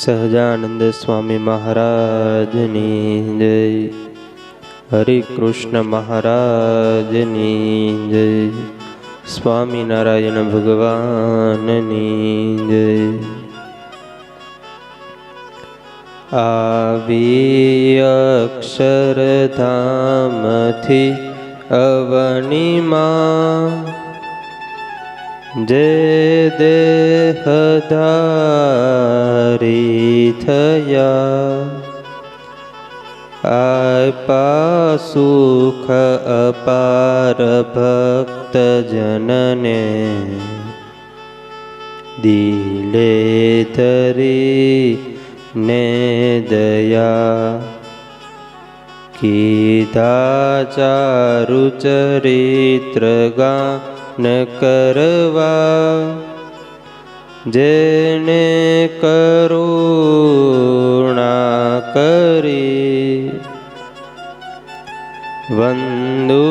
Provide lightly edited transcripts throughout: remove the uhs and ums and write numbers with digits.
સહજાનંદ સ્વામી મહારાજની જય, હરિકૃષ્ણ મહારાજની જય, સ્વામિનારાયણ ભગવાનની જય. આવી અક્ષરધામથી અવનીમાં જે દેહધારી થયા, આપા સુખ અપાર ભક્તજનને દિલે ધરી ને દયા. કીધા ચારુ ચરિત્ર ગાન કરવા, જેને કરુણા કરી. વંદુ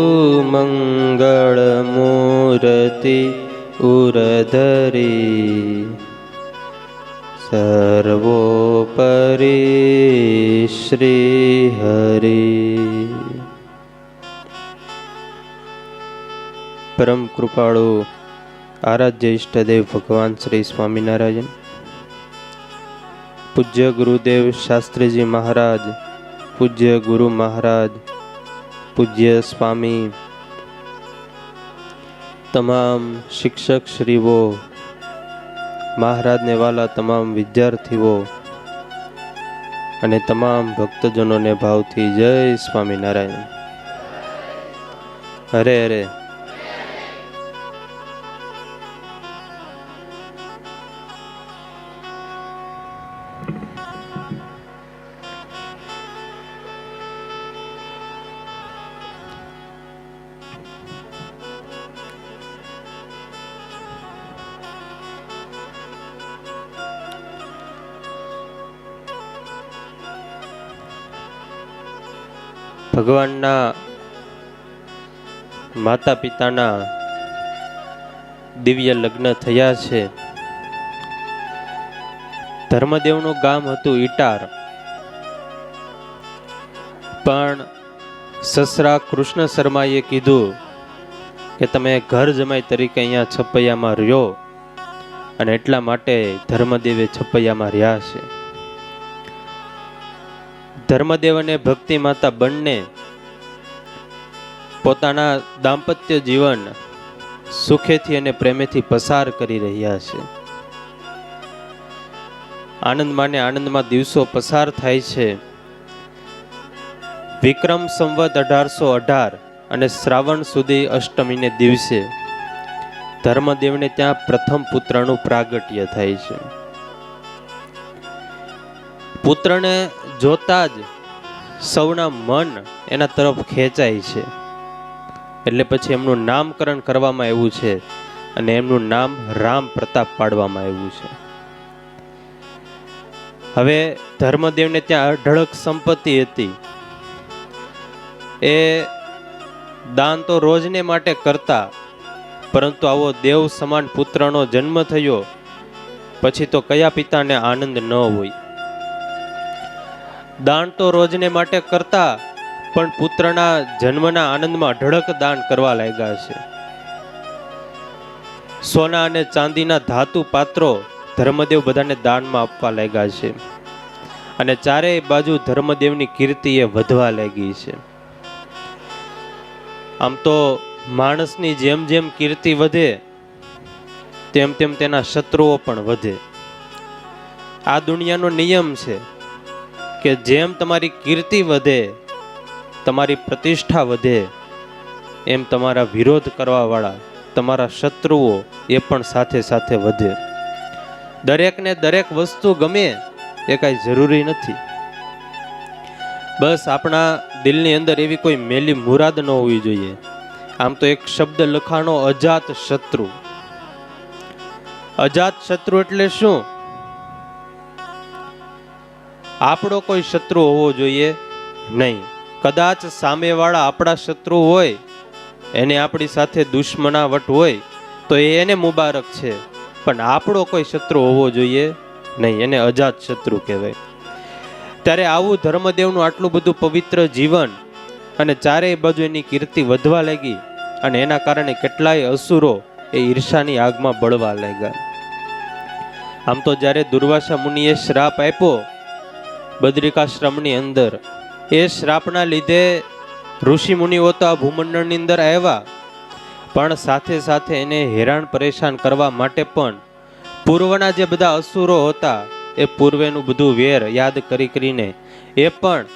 મંગળ મૂર્તિ ઉરધરી, સર્વોપરી શ્રી હરિ. પરમ કૃપાળુ આરાધ્ય ઈષ્ટદેવ ભગવાન શ્રી સ્વામિનારાયણ, પૂજ્ય ગુરુદેવ શાસ્ત્રીજી મહારાજ, પૂજ્ય ગુરુ મહારાજ, પૂજ્ય સ્વામી, તમામ શિક્ષક શ્રીઓ, મહારાજને વાલા તમામ વિદ્યાર્થીઓ અને તમામ ભક્તજનોને ભાવથી જય સ્વામિનારાયણ. હરે હરે. ભગવાનના માતા પિતાના દિવ્ય લગ્ન થયા છે. ધર્મદેવનું ગામ હતું ઈટાર, પણ સસરા કૃષ્ણ શર્માએ કીધું કે તમે ઘર જમાઈ તરીકે અહીંયા છપૈયામાં રહ્યો, અને એટલા માટે ધર્મદેવે છપૈયામાં રહ્યા છે. ધર્મદેવ અને ભક્તિ માતા બંને પોતાના દાંપત્ય જીવન સુખેથી અને પ્રેમેથી પસાર કરી રહ્યા છે. આનંદમાં ને આનંદમાં દિવસો પસાર થાય છે. વિક્રમ સંવત 1818 અને શ્રાવણ સુધી અષ્ટમીને દિવસે ધર્મદેવને ત્યાં પ્રથમ પુત્રનું પ્રાગટ્ય થાય છે. પુત્રને જોતા જ સૌના મન એના તરફ ખેંચાય છે, એટલે પછી એમનું નામકરણ કરવામાં આવ્યું છે અને એમનું નામ રામ પ્રતાપ પાડવામાં આવ્યું છે. હવે ધર્મદેવને ત્યાં અઢળક સંપત્તિ હતી. એ દાન તો રોજને માટે કરતા, પરંતુ આવો દેવ સમાન પુત્રનો જન્મ થયો પછી તો કયા પિતાને આનંદ ન હોય. દાન તો રોજને માટે કરતા, પણ પુત્રના જન્મના આનંદમાં અઢળક દાન કરવા લાગ્યા છે. સોના અને ચાંદીના ધાતુ પાત્રો ધર્મદેવ બધાને દાનમાં આપવા લાગ્યા છે, અને ચારેય બાજુ ધર્મદેવની કીર્તિ એ વધવા લાગી છે. આમ તો માણસની જેમ જેમ કીર્તિ વધે તેમ તેમ તેના શત્રુઓ પણ વધે. આ દુનિયાનો નિયમ છે કે જેમ તમારી કીર્તિ વધે, તમારી પ્રતિષ્ઠા વધે, એમ તમારા વિરોધ કરવા વાળા, તમારા શત્રુઓ એ પણ સાથે સાથે વધે. દરેકને દરેક વસ્તુ ગમે એ કાંઈ જરૂરી નથી. બસ આપણા દિલની અંદર એવી કોઈ મેલી મુરાદ ન હોવી જોઈએ. આમ તો એક શબ્દ લખાણો, અજાત શત્રુ. અજાત શત્રુ એટલે શું? આપણો કોઈ શત્રુ હોવો જોઈએ નહીં. કદાચ સામેવાળા આપણા શત્રુ હોય, એને આપણી સાથે દુશ્મનાવટ હોય તો એને મુબારક છે, પણ આપણો કોઈ શત્રુ હોવો જોઈએ નહીં, એને અજાત શત્રુ કહેવાય. ત્યારે આવું ધર્મદેવનું આટલું બધું પવિત્ર જીવન અને ચારેય બાજુ એની કીર્તિ વધવા લાગી અને એના કારણે કેટલાય અસુરો એ ઈર્ષાની આગમાં બળવા લાગ્યા. આમ તો જ્યારે દુર્વાસા મુનિએ શ્રાપ આપ્યો બદ્રિકાશ્રમની અંદર, એ શ્રાપના લીધે ઋષિ મુનિઓ તો આ ભૂમંડળની અંદર આવ્યા, પણ સાથે સાથે એને હેરાન પરેશાન કરવા માટે પણ પૂર્વના જે બધા અસુરો હતા એ પૂર્વેનું બધું વેર યાદ કરીને એ પણ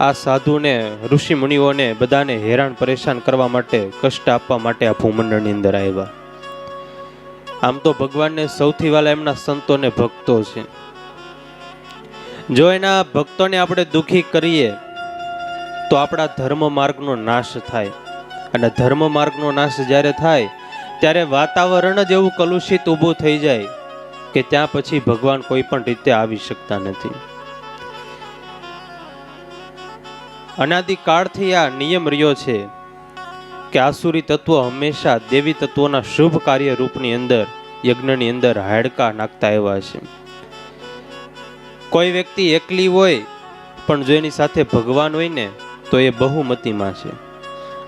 આ સાધુને ઋષિ મુનિઓને બધાને હેરાન પરેશાન કરવા માટે, કષ્ટ આપવા માટે આ ભૂમંડળની અંદર આવ્યા. આમ તો ભગવાનને સૌથી વાલા એમના સંતોને ભક્તો છે. જો એના ભક્તોને આપણે દુખી કરીએ તો આપણા ધર્મ માર્ગનો નાશ થાય, અને ધર્મ માર્ગનો નાશ જ્યારે થાય ત્યારે વાતાવરણ જ એવું કલુષિત ઊભું થઈ જાય કે ત્યાં પછી ભગવાન કોઈ પણ રીતે આવી શકતા નથી. અનાદિકાળથી આ નિયમ રહ્યો છે કે આસુરી તત્વો હંમેશા દેવી તત્વોના શુભ કાર્ય રૂપની અંદર, યજ્ઞની અંદર હાડકા નાખતા આવ્યા છે. કોઈ વ્યક્તિ એકલી હોય પણ જો એની સાથે ભગવાન હોય ને તો એ બહુમતીમાં છે,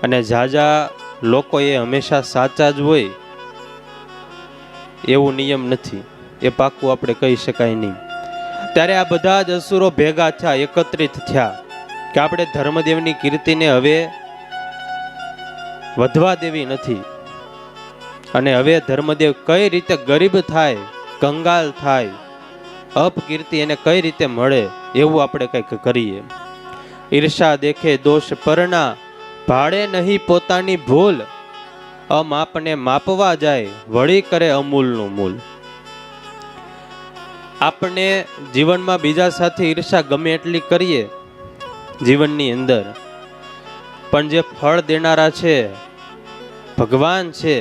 અને ઝાઝા લોકો એ હંમેશા સાચા જ હોય એવું નિયમ નથી, એ પાક્કું આપણે કહી શકાય નહીં. ત્યારે આ બધા જ અસુરો ભેગા થયા, એકત્રિત થયા કે આપણે ધર્મદેવની કીર્તિને હવે વધવા દેવી નથી, અને હવે ધર્મદેવ કઈ રીતે ગરીબ થાય, કંગાલ થાય, અપકીર્તિ એને કઈ રીતે મળે એવું આપણે કંઈક કરીએ. ઈર્ષા દેખે દોષ પરના, ભાડે નહીં પોતાની ભૂલ, અમાપને માપવા જાય વળી કરે અમૂલનું મૂલ. આપણે જીવનમાં બીજા સાથે ઈર્ષા ગમે એટલી કરીએ જીવનની અંદર, પણ જે ફળ દેનારા છે ભગવાન છે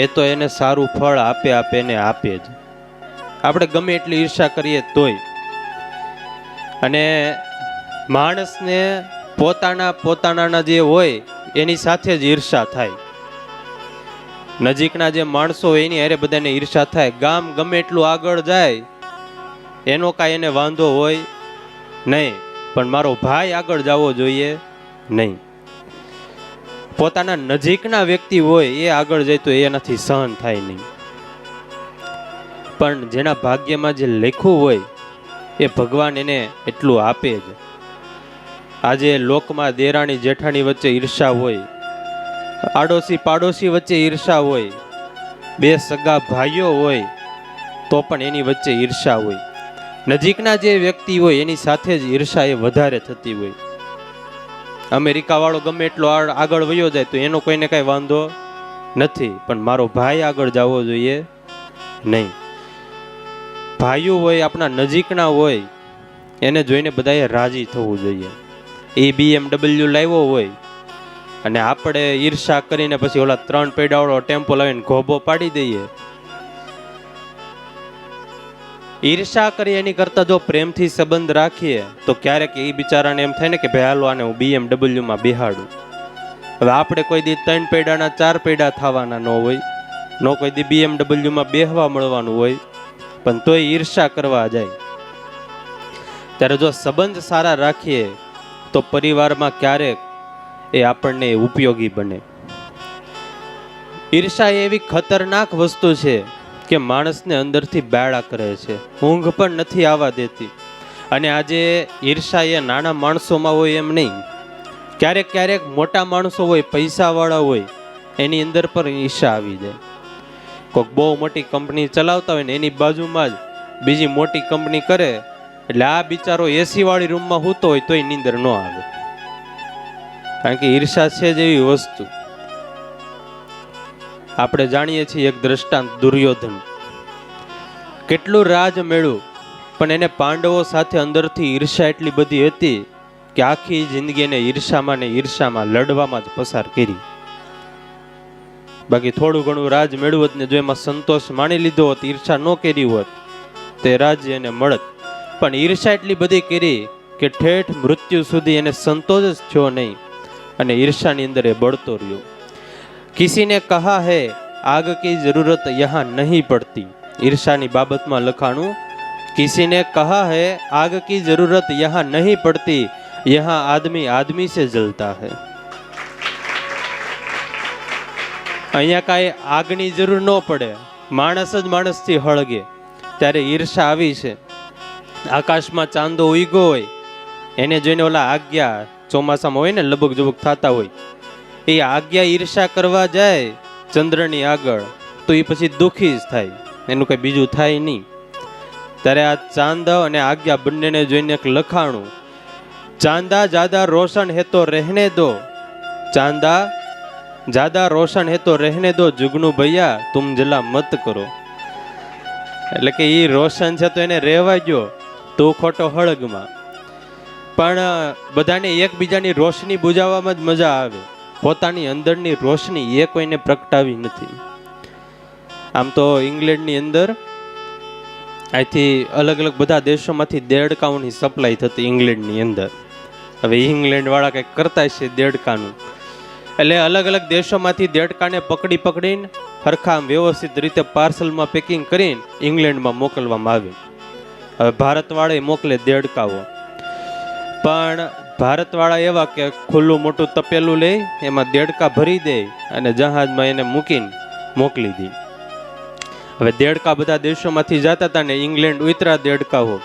એ તો એને સારું ફળ આપે ને આપે જ. આપણે ગમે એટલી ઈર્ષા કરીએ તોય. અને માણસને પોતાના જે હોય એની સાથે જ ઈર્ષા થાય. નજીકના જે માણસો હોય એની હારે બધાને ઈર્ષા થાય. ગામ ગમે એટલું આગળ જાય એનો કાંઈ એને વાંધો હોય નહીં, પણ મારો ભાઈ આગળ જવો જોઈએ નહીં. પોતાના નજીકના વ્યક્તિ હોય એ આગળ જાય તો એનાથી સહન થાય નહીં. પણ જેના ભાગ્યમાં જે લખ્યું હોય એ ભગવાન એને એટલું આપે જ. આજે લોકમાં દેરાણી જેઠાણી વચ્ચે ઈર્ષા હોય, આડોશી પાડોશી વચ્ચે ઈર્ષા હોય, બે સગા ભાઈઓ હોય તો પણ એની વચ્ચે ઈર્ષા હોય. નજીકના જે વ્યક્તિ હોય એની સાથે જ ઈર્ષા એ વધારે થતી હોય. અમેરિકા વાળો ગમે એટલો આગળ વયો જાય તો એનો કોઈને કાંઈ વાંધો નથી, પણ મારો ભાઈ આગળ જવો જોઈએ નહીં. ભાઈઓ હોય આપણા નજીકના હોય એને જોઈને બધાએ રાજી થવું જોઈએ. એ BMW લાવ્યો હોય અને આપણે ઈર્ષા કરીને પછી ઓલા 3 પૈડાવાળો ટેમ્પો લાવીને ઘોબો પાડી દઈએ. ઈર્ષા કરી એની કરતા જો પ્રેમથી સંબંધ રાખીએ તો ક્યારેક એ બિચારાને એમ થાય ને કે ભાઈ હાલો આને હું BMW માં બેહાડું. હવે આપણે કોઈ દી 3 પૈડાના 4 પૈડા થવાના ન હોય, નો કોઈ દી BMW માં બેહવા મળવાનું હોય, પણ તોય ઈર્ષા કરવા જાય. ત્યારે જો સંબંધ સારા રાખીએ તો પરિવારમાં ક્યારેક એ આપણને ઉપયોગી બને. ઈર્ષા એવી ખતરનાક વસ્તુ છે કે માણસને અંદરથી બાળા કરે છે, ઊંઘ પણ નથી આવવા દેતી. અને આજે ઈર્ષા એ નાના માણસોમાં હોય એમ નહીં, ક્યારેક ક્યારેક મોટા માણસો હોય, પૈસાવાળા હોય, એની અંદર પણ ઈર્ષા આવી જાય. કોઈક બહુ મોટી કંપની ચલાવતા હોય ને એની બાજુમાં જ બીજી મોટી કંપની કરે એટલે આ બિચારો એસી વાળી રૂમમાં સૂતો હોય તોય નીંદર ન આવે, કારણ કે ઈર્ષા છે જ એવી વસ્તુ. આપણે જાણીએ છીએ એક દ્રષ્ટાંત, દુર્યોધન કેટલું રાજ મેળ્યું પણ એને પાંડવો સાથે અંદરથી ઈર્ષા એટલી બધી હતી કે આખી જિંદગી એને ઈર્ષામાં ને ઈર્ષામાં લડવામાં જ પસાર કરી. બાકી થોડું ઘણું રાજ મેળવ્યું હોત ને જો એમાં સંતોષ માણી લીધો હોત, ઈર્ષા ન કરી હોત તે રાજ્ય એને મળત. પણ ઈર્ષા એટલી બધી કરી કે ઠેઠ મૃત્યુ સુધી એને સંતોષ જ થયો નહીં અને ઈર્ષાની અંદર એ બળતો રહ્યો. કિસી ને કહા હૈ આગ કી જરૂરત યહાં નહીં પડતી. ઈર્ષાની બાબતમાં લખાણું किसी ने कहा है आग की जरूरत यहाँ नहीं पड़ती, यहाँ आदमी आदमी से जलता है। અહીંયા કાંઈ આગની જરૂર ન પડે, માણસ જ માણસથી હળગે. ત્યારે ઈર્ષા આવી છે. આકાશમાં ચાંદો ઉગ્યો હોય એને જોઈને ઓલા આજ્ઞા ચોમાસામાં હોય ને લબક જબક થતા હોય, એ આજ્ઞા ઈર્ષા કરવા જાય ચંદ્રની આગળ તો એ પછી દુઃખી જ થાય, એનું કંઈ બીજું થાય નહીં. ત્યારે આ ચાંદ અને આજ્ઞા બંનેને જોઈને એક લખાણું, ચાંदा ज्यादा रोशन है तो रहने दो, चांदा ज्यादा रोशन है तो रहने दो, जुगनू भैया तुम जला मत करो. એટલે કે એ રોશન છે તો એને રહેવા ગયો, તો ખોટો હળગમાં. પણ બધાને એકબીજાની રોશની બુજાવવામાં જ મજા આવે, પોતાની અંદરની રોશની એ કોઈને પ્રગટાવી નથી. આમ તો ઇંગ્લેન્ડની અંદર અહીંથી અલગ અલગ બધા દેશોમાંથી દેડકાઓની સપ્લાય થતી ઇંગ્લેન્ડની અંદર. હવે ઇંગ્લેન્ડ વાળા કંઈક કરતા છે દેડકાનું, એટલે અલગ અલગ દેશોમાંથી દેડકાને પકડી પકડીને હરખા વ્યવસ્થિત રીતે પાર્સલમાં પેકિંગ કરીને ઇંગ્લેન્ડમાં મોકલવામાં આવે. હવે ભારતવાળા મોકલે દેડકાઓ, પણ ભારતવાળા એવા કે ખુલ્લું મોટું તપેલું લે, એમાં દેડકા ભરી દે અને જહાજમાં એને મૂકીને મોકલી દે. હવે દેડકા બધા દેશોમાંથી જતા હતા ને ઇંગ્લેન્ડ ઉતરા દેડકાઓ,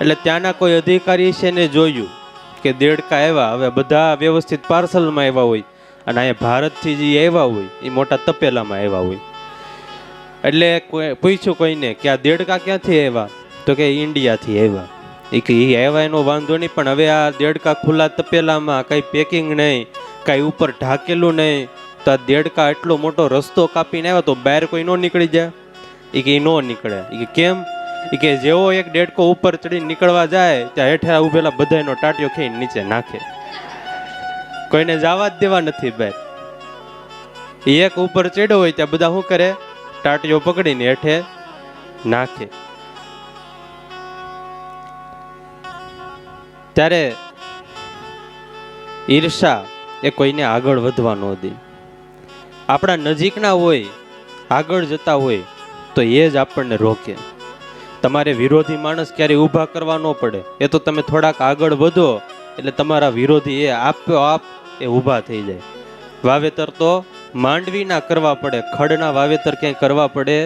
એટલે ત્યાંના કોઈ અધિકારી છે ને જોયું કે દેડકા આવ્યા, હવે બધા વ્યવસ્થિત પાર્સલમાં આવ્યા હોય અને અહીંયા ભારતથી જે આવ્યા હોય એ મોટા તપેલામાં આવ્યા હોય. એટલે પૂછ્યું કોઈને કે આ દેડકા ક્યાંથી આવ્યા, તો કે ઇન્ડિયાથી આવ્યા. એ કે એ આવ્યા એનો વાંધો નહીં, પણ હવે આ દેડકા ખુલ્લા તપેલામાં કાંઈ પેકિંગ નહીં, કાંઈ ઉપર ઢાંકેલું નહીં, તો આ દેડકા એટલો મોટો રસ્તો કાપીને આવ્યા તો બહાર કોઈ ન નીકળી જાય. એ કે ન નીકળે. એ કે કેમ? એ કે જેવો એક દેડકો ઉપર ચડીને નીકળવા જાય ત્યાં હેઠા ઉભેલા બધાનો ટાટિયો ખાઈને નીચે નાખે, કોઈને જવા જ દેવા નથી બહાર. એક ઉપર ચડ્યો હોય ત્યાં બધા શું કરે, ટાટિયો પકડીને હેઠે નાખે. ત્યારે ઈર્ષા એ કોઈને આગળ વધવા ન દે. આપણા નજીકના હોય આગળ જતા હોય તો એ જ આપણને રોકે. તમારે વિરોધી માણસ ક્યારેય ઊભા કરવા ન પડે, એ તો તમે થોડાક આગળ વધો એટલે તમારા વિરોધી એ આપોઆપ એ ઊભા થઈ જાય. વાવેતર તો માંડવીના કરવા પડે, ખડના વાવેતર ક્યાંય કરવા પડે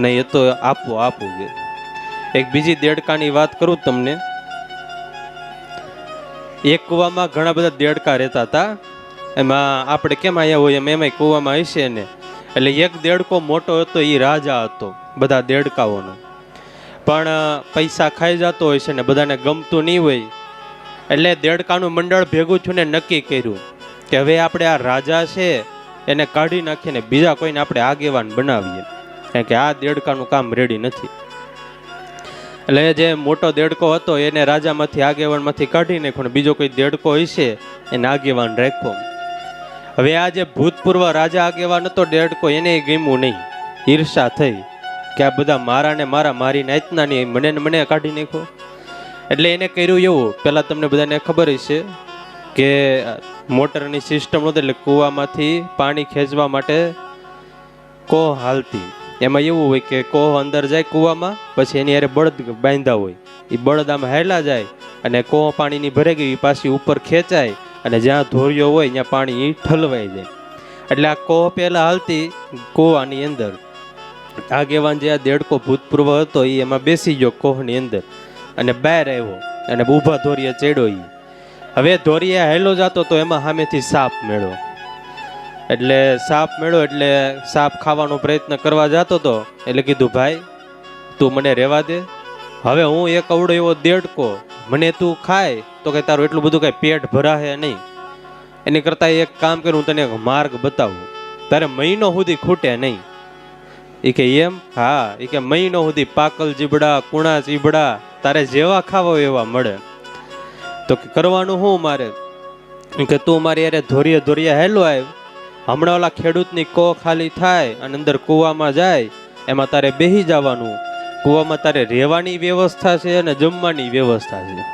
નહીં, એ તો આપોઆપ ઉગે. એક બીજી દેડકાની વાત કરું તમને. એક કૂવામાં ઘણા બધા દેડકા રહેતા હતા, એમાં આપણે કેમ આવ્યા હોય એમ એમાંય કૂવામાં હશે ને. એટલે એક દેડકો મોટો હતો, એ રાજા હતો બધા દેડકાઓનો, પણ પૈસા ખાઈ જતો હોય છે ને બધાને ગમતું નહીં હોય. એટલે દેડકાનું મંડળ ભેગું થયું ને નક્કી કર્યું કે હવે આપણે આ રાજા છે એને કાઢી નાખીને બીજા કોઈને આપણે આગેવાન બનાવીએ, કારણ કે આ દેડકાનું કામ રેડી નથી. એટલે જે મોટો દેડકો હતો એને રાજામાંથી આગેવાનમાંથી કાઢી નાખ્યો, બીજો કોઈ દેડકો હશે એને આગેવાન રાખ્યો. હવે આ જે ભૂતપૂર્વ રાજા આગેવાન હતો દેડકો, એને ગમ્યું નહીં, ઈર્ષા થઈ કે આ બધા મારા ને મારા મારી નાચના નહીં, મને ને મને કાઢી નાખ્યો. એટલે એને કર્યું એવું, પહેલાં તમને બધાને ખબર હશે કે મોટરની સિસ્ટમ નહોતી, એટલે કૂવામાંથી પાણી ખેંચવા માટે કોહ હાલતી. એમાં એવું હોય કે કોહ અંદર જાય કૂવામાં, પછી એની હારે બળદ બાંધ્યા હોય, એ બળદ આમ હાલ્યા જાય અને કોહ પાણીની ભરાઈ ગઈ પાછી ઉપર ખેંચાય અને જ્યાં ધોરિયો હોય ત્યાં પાણી ઠલવાઈ જાય. એટલે આ કોહ પહેલાં હાલતી કૂવાની અંદર. આગેવાન જે આ દેડકો ભૂતપૂર્વ હતો એ એમાં બેસી ગયો કોહની અંદર અને બહાર આવ્યો અને ઊભા ધોરીએ ચડ્યો. હવે ધોરીએ હેલો જતો તો એમાં સામેથી સાપ મેળ્યો. એટલે સાપ મેળ્યો એટલે સાપ ખાવાનો પ્રયત્ન કરવા જતો હતો. એટલે કીધું ભાઈ તું મને રહેવા દે, હવે હું એક અવડો એવો દેડકો, મને તું ખાય તો કે તારું એટલું બધું કઈ પેટ ભરાશે નહીં, એની કરતા એક કામ કરું હું તને એક માર્ગ બતાવું, તારે મહિનો સુધી ખૂટે નહીં. એ કે એમ? હા. એ કે મહિનો સુધી પાકલ જીબડા કુણા ચીબડા તારે જેવા ખાવો એવા મળે. તો કરવાનું શું મારે? કે તું મારી યારે ધોરીએ ધોરીએ હેલો આવ, હમણાં ઓલા ખેડૂતની કોહ ખાલી થાય અને અંદર કૂવામાં જાય, એમાં તારે બેસી જવાનું. કૂવામાં તારે રહેવાની વ્યવસ્થા છે અને જમવાની વ્યવસ્થા છે.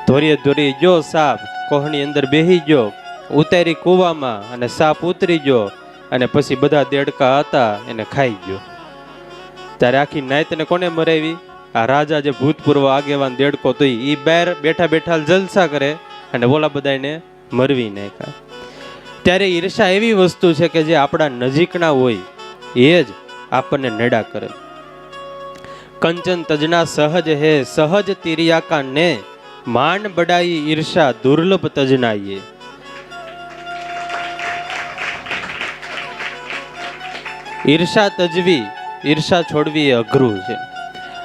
ધોરીએ ધોરી જો સાપ કોહની અંદર બેસી ગયો, ઉતારી કૂવામાં અને સાપ ઉતરી ગયો અને પછી બધા દેડકા હતા એને ખાઈ ગયો. ત્યારે આખી નાઈતને કોને મરાવી? આ રાજા જે ભૂતપૂર્વ આગેવાન દેડકો તો એ બહાર બેઠા બેઠા જલસા કરે અને ઓલા બધાને મરવી નાખ્યા. ત્યારે ઈર્ષા એવી વસ્તુ છે કે જે આપણા નજીકના હોય એ જ આપણને નડા કરે. કંચન તજના સહજ હે સહજ તિરિયા કા ને માન બડાઈ ઈર્ષા દુર્લભ તજનાઈએ. ઈર્ષા તજવી, ઈર્ષા છોડવી એ અઘરું છે.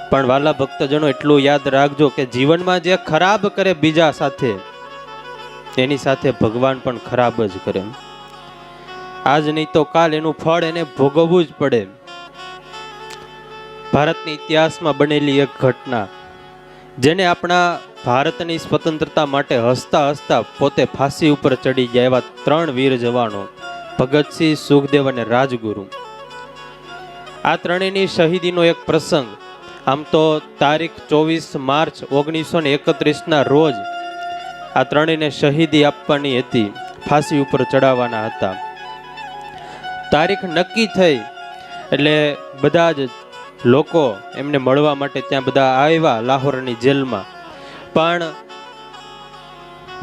પણ વાલા ભક્તજનો એટલું યાદ રાખજો કે જીવનમાં જે ખરાબ કરે બીજા સાથે, એની સાથે ભગવાન પણ ખરાબ જ કરે. આજ નહીં તો કાલ એનું ફળ એને ભોગવવું જ પડે. ભારતની ઇતિહાસમાં બનેલી એક ઘટના, જેને આપણા ભારતની સ્વતંત્રતા માટે હસતા હસતા પોતે ફાંસી ઉપર ચડી ગયા એવા 3 વીર જવાનો, ભગતસિંહ, સુખદેવ અને રાજગુરુ. આ ત્રણેયની શહીદીનો એક પ્રસંગ. આમ તો તારીખ 24 માર્ચ 1931ના રોજ આ ત્રણેયને શહીદી આપવાની હતી, ફાંસી ઉપર ચડાવવાના હતા. તારીખ નક્કી થઈ એટલે બધા જ લોકો એમને મળવા માટે ત્યાં બધા આવ્યા લાહોરની જેલમાં. પણ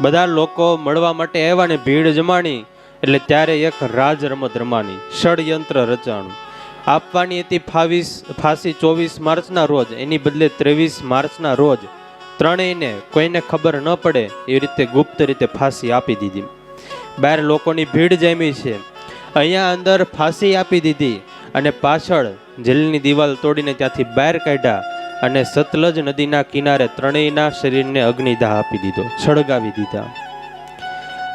બધા લોકો મળવા માટે આવ્યા ને ભીડ જમાણી એટલે ત્યારે એક રાજ રમત રમાણી, ષડયંત્ર રચાણું. આપવાની હતી ફાંસી 24 માર્ચના રોજ, એની બદલે 23 માર્ચના રોજ ત્રણેયને કોઈને ખબર ન પડે એવી રીતે ગુપ્ત રીતે ફાંસી આપી દીધી. બહાર લોકોની ભીડ જામી છે, અહીંયા અંદર ફાંસી આપી દીધી અને પાછળ જેલની દિવાલ તોડીને ત્યાંથી બહાર કાઢ્યા અને સતલજ નદીના કિનારે ત્રણેયના શરીરને અગ્નિદાહ આપી દીધો, સળગાવી દીધા.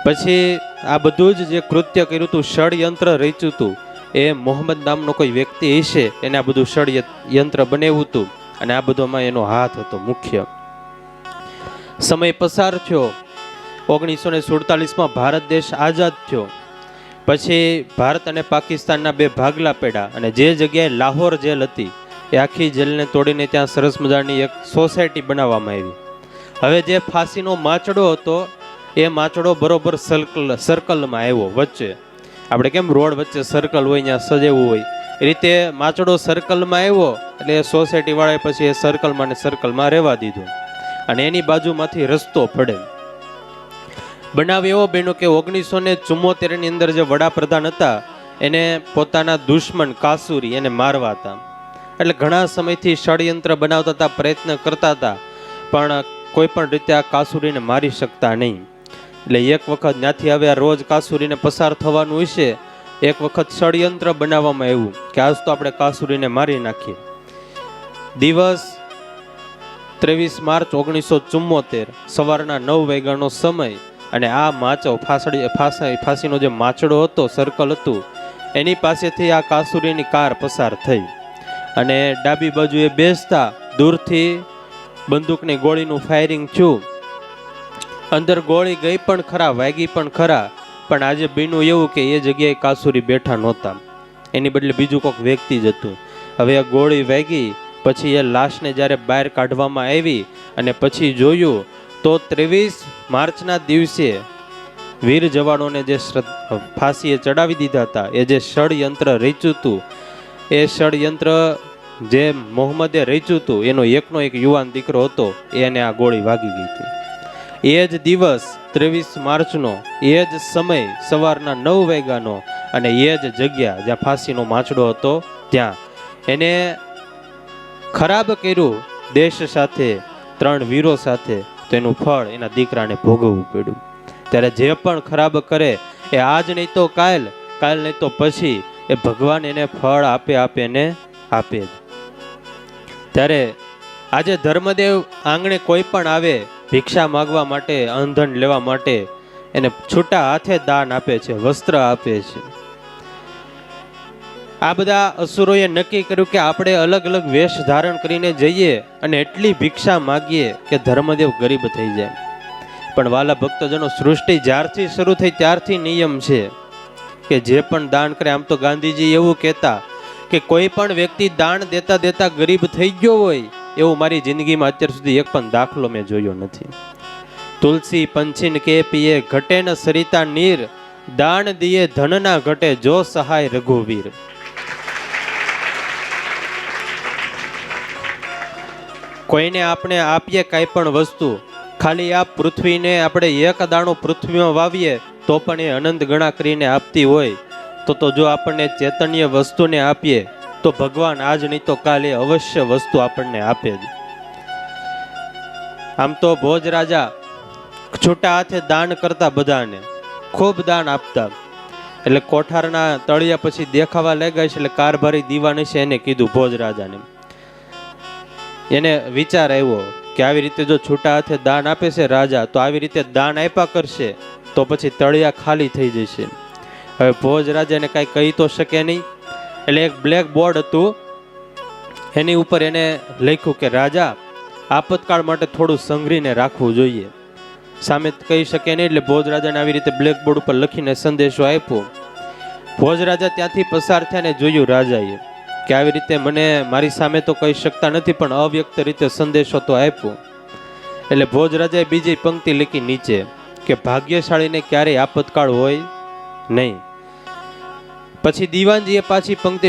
પછી આ બધું જ જે કૃત્ય કર્યું હતું, ષડયંત્ર રચ્યું હતું, એ મોહમ્મદ નામનો કોઈ વ્યક્તિ હશે એને આ બધું ષડયંત્ર બનાવ્યું હતું અને આ બધોમાં એનો હાથ હતો મુખ્ય. સમય પસાર થયો, 1947માં ભારત દેશ આઝાદ થયો. પછી ભારત અને પાકિસ્તાનના 2 ભાગલા પડ્યા અને જે જગ્યાએ લાહોર જેલ હતી એ આખી જેલને તોડીને ત્યાં સરસ મજાની એક સોસાયટી બનાવવામાં આવી. હવે જે ફાંસીનો માચડો હતો એ માચડો બરોબર સર્કલમાં આવ્યો. વચ્ચે આપણે કેમ રોડ વચ્ચે સર્કલ હોય ત્યાં સજેવું હોય એ રીતે માચડો સર્કલમાં આવ્યો એટલે સોસાયટી વાળાએ પછી એ સર્કલમાં ને સર્કલમાં રહેવા દીધું અને એની બાજુમાંથી રસ્તો પડે. બનાવ એવો બન્યો કે 1974ની અંદર જે વડાપ્રધાન હતા એને પોતાના દુશ્મન કાસુરી એને મારવા હતા. એટલે ઘણા સમયથી ષડયંત્ર બનાવતા હતા, પ્રયત્ન કરતા હતા, પણ કોઈ પણ રીતે આ કાસુરીને મારી શકતા નહીં. એટલે એક વખત ત્યાંથી હવે આ રોજ કાસુરીને પસાર થવાનું હશે, એક વખત ષડયંત્ર બનાવવામાં આવ્યું કે આજ તો આપણે કાસુરીને મારી નાખીએ. દિવસ 23 માર્ચ 1974 સવારના 9 વાગ્યાનો સમય અને આ માચો ફાંસીનો જે માચડો હતો, સર્કલ હતું, એની પાસેથી આ કાસુરીની કાર પસાર થઈ અને ડાબી બાજુએ બેસતા દૂરથી બંદૂકની ગોળીનું ફાયરિંગ થયું. અંદર ગોળી ગઈ પણ ખરા, વાગી પણ ખરા, પણ આજે બન્યું એવું કે એ જગ્યાએ કાસુરી બેઠા નહોતા, એની બદલે બીજું કોઈક વ્યક્તિ જ હતું. હવે આ ગોળી વાગી પછી એ લાશને જ્યારે બહાર કાઢવામાં આવી અને પછી જોયું તો 23 માર્ચના દિવસે વીર જવાનોને જે ફાંસીએ ચડાવી દીધા હતા, એ જે ષડયંત્ર રચ્યું હતું, એ ષડયંત્ર જે મોહમ્મદે રચ્યું હતું એનો એકનો એક યુવાન દીકરો હતો, એને આ ગોળી વાગી ગઈ હતી. એ જ દિવસ 23 માર્ચનો, એ જ સમય સવારના 9 વાગ્યાનો અને એ જ જગ્યા જ્યાં ફાંસીનો માચડો હતો ત્યાં એને ખરાબ કર્યું દેશ સાથે, 3 વીરો સાથે, તો એનું ફળ એના દીકરાને ભોગવવું પડ્યું. ત્યારે જે પણ ખરાબ કરે એ આજ નહીં તો કાલ, કાલ નહીં તો પછી એ ભગવાન એને ફળ આપે ને આપે જ. ત્યારે આજે ધર્મદેવ આંગણે કોઈ પણ આવે ભિક્ષા માગવા માટે, અંધન લેવા માટે, એને છૂટા હાથે દાન આપે છે, વસ્ત્ર આપે છે. આ બધા અસુરોએ નક્કી કર્યું કે આપણે અલગ અલગ વેશ ધારણ કરીને જઈએ અને એટલી ભિક્ષા માગીએ કે ધર્મદેવ ગરીબ થઈ જાય. પણ વાલા ભક્તજનો, સૃષ્ટિ જ્યારથી શરૂ થઈ ત્યારથી નિયમ છે કે જે પણ દાન કરે, આમ તો ગાંધીજી એવું કહેતા કે કોઈ પણ વ્યક્તિ દાન દેતા દેતા ગરીબ થઈ ગયો હોય એવું મારી જિંદગીમાં અત્યાર સુધી એક પણ દાખલો મેં જોયો નથી. તુલસી પંછીન કે પીએ ઘટે ન સરિતા નીર, દાન દિયે ધન ના ઘટે જો સહાય રઘુવીર. કોઈને આપણે આપીએ કાંઈ પણ વસ્તુ, ખાલી આ પૃથ્વીને આપણે એક દાણો પૃથ્વીમાં વાવીએ તો પણ એ અનંત ગણા કરીને આપતી હોય, તો જો આપણને ચેતન્ય વસ્તુને આપીએ તો ભગવાન આજ નહીં તો કાલે અવશ્ય વસ્તુ આપણને આપે જ. આમ તો ભોજ રાજા છૂટા હાથે દાન કરતા, બધાને ખૂબ દાન આપતા. એટલે કોઠારના તળિયા પછી દેખાવા લાગ્યા છે. એટલે કારભારી દીવાન છે એને કીધું ભોજ રાજાને, એને વિચાર આવ્યો કે આવી રીતે જો છૂટા હાથે દાન આપે છે રાજા, તો આવી રીતે દાન આપ્યા કરશે તો પછી તળિયા ખાલી થઈ જશે. હવે ભોજ રાજાને કાંઈ કહી તો શકે નહીં. એટલે એક બ્લેક બોર્ડ હતું, એની ઉપર એને લખ્યું કે રાજા આપતકાળ માટે થોડું સંઘરીને રાખવું જોઈએ. સામે કહી શકે નહીં. એટલે ભોજ રાજાને આવી રીતે બ્લેક બોર્ડ ઉપર લખીને સંદેશો આપ્યો. ભોજ રાજા ત્યાંથી પસાર થયા ને જોયું રાજાએ કે આવી રીતે મને મારી સામે તો કહી શકતા નથી, પણ અવ્યક્ત રીતે સંદેશો તો આપ્યો. એટલે ભોજ રાજાએ બીજી પંક્તિ લખી નીચે કે ભાગ્યશાળીને ક્યારેય આપતકાળ હોય નહીં. પછી દીવાનજીએ પાછી પંક્તિ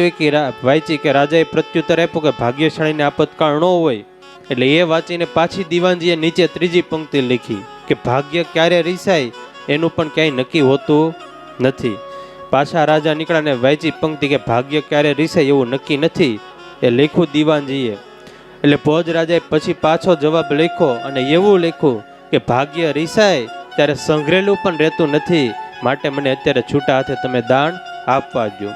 વાંચી કે રાજાએ પ્રત્યુત્તર આપ્યો કે ભાગ્યશાળીને આપતકાળ ન હોય. એટલે એ વાંચીને પાછી દીવાનજીએ નીચે ત્રીજી પંક્તિ લખી કે ભાગ્ય ક્યારે રીસાય એનું પણ ક્યાંય નક્કી હોતું નથી. પાછા રાજા નીકળ્યા ને વાંચી પંક્તિ કે ભાગ્ય ક્યારે રીસાય એવું નક્કી નથી, એ લખ્યું દીવાનજીએ. એટલે ભોજ રાજાએ પછી પાછો જવાબ લખ્યો અને એવું લખ્યું કે ભાગ્ય રીસાય ત્યારે સંઘરેલું પણ રહેતું નથી, માટે મને અત્યારે છૂટા હાથે તમે દાન આપવા દો.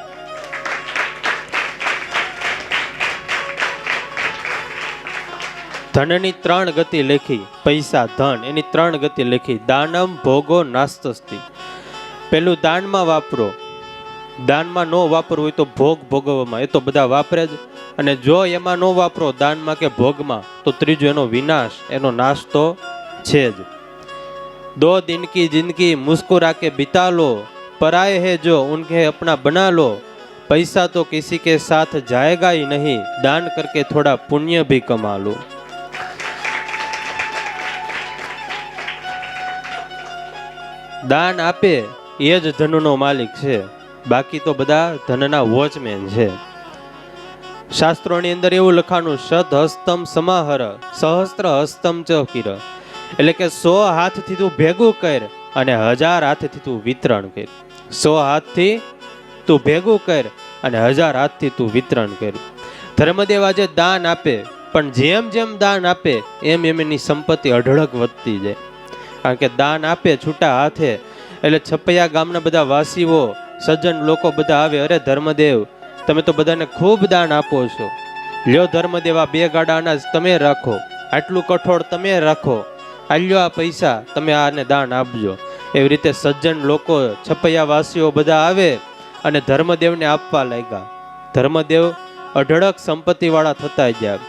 ધનની 3 ગતિ લખી, પૈસા ધન એની 3 ગતિ લખી. દાનમ ભોગો નાસ્તસ્તિ. પેલું દાનમાં વાપરો, દાનમાં ન વાપરવું હોય તો ભોગ ભોગવવામાં, એ તો બધા વાપરે જ. અને જો એમાં ન વાપરો દાનમાં કે ભોગમાં, તો ત્રીજું એનો વિનાશ, એનો નાશ તો છે જ. 2 दिन की जिंदगी मुस्कुरा के बिता लो, पराए है जो उनके अपना बना लो, पैसा तो किसी के साथ जाएगा ही नहीं, दान करके थोड़ा पुण्य भी कमा लो. દાન આપે એ જ ધનનો માલિક છે, બાકી તો બધા ધનના વોચમેન છે. શાસ્ત્રોની અંદર એવું લખાણું, સદ હસ્તમ સમાહર સહસ્ત્ર હસ્તમ ચ કિર. એટલે કે 100 હાથથી તું ભેગું કર અને 1000 હાથથી તું વિતરણ કર. 100 હાથથી તું ભેગું કર અને 1000 હાથથી તું વિતરણ કર. ધર્મદેવ આજે દાન આપે, પણ જેમ જેમ દાન આપે એમ એની સંપત્તિ અઢળક વધતી જાય. કારણ કે દાન આપે છૂટા હાથે, એટલે છપૈયા ગામના બધા વાસીઓ સજ્જન લોકો બધા આવે, અરે ધર્મદેવ તમે તો બધાને ખૂબ દાન આપો છો, લ્યો ધર્મદેવ આ 2 ગાડા અનાજ તમે રાખો, આટલું કઠોળ તમે રાખો, આલ્યો આ પૈસા તમે આને દાન આપજો. એવી રીતે સજ્જન લોકો છપૈયા વાસીઓ બધા આવે અને ધર્મદેવને આપવા લાગ્યા. ધર્મદેવ અઢળક સંપત્તિ વાળા થતા ગયા,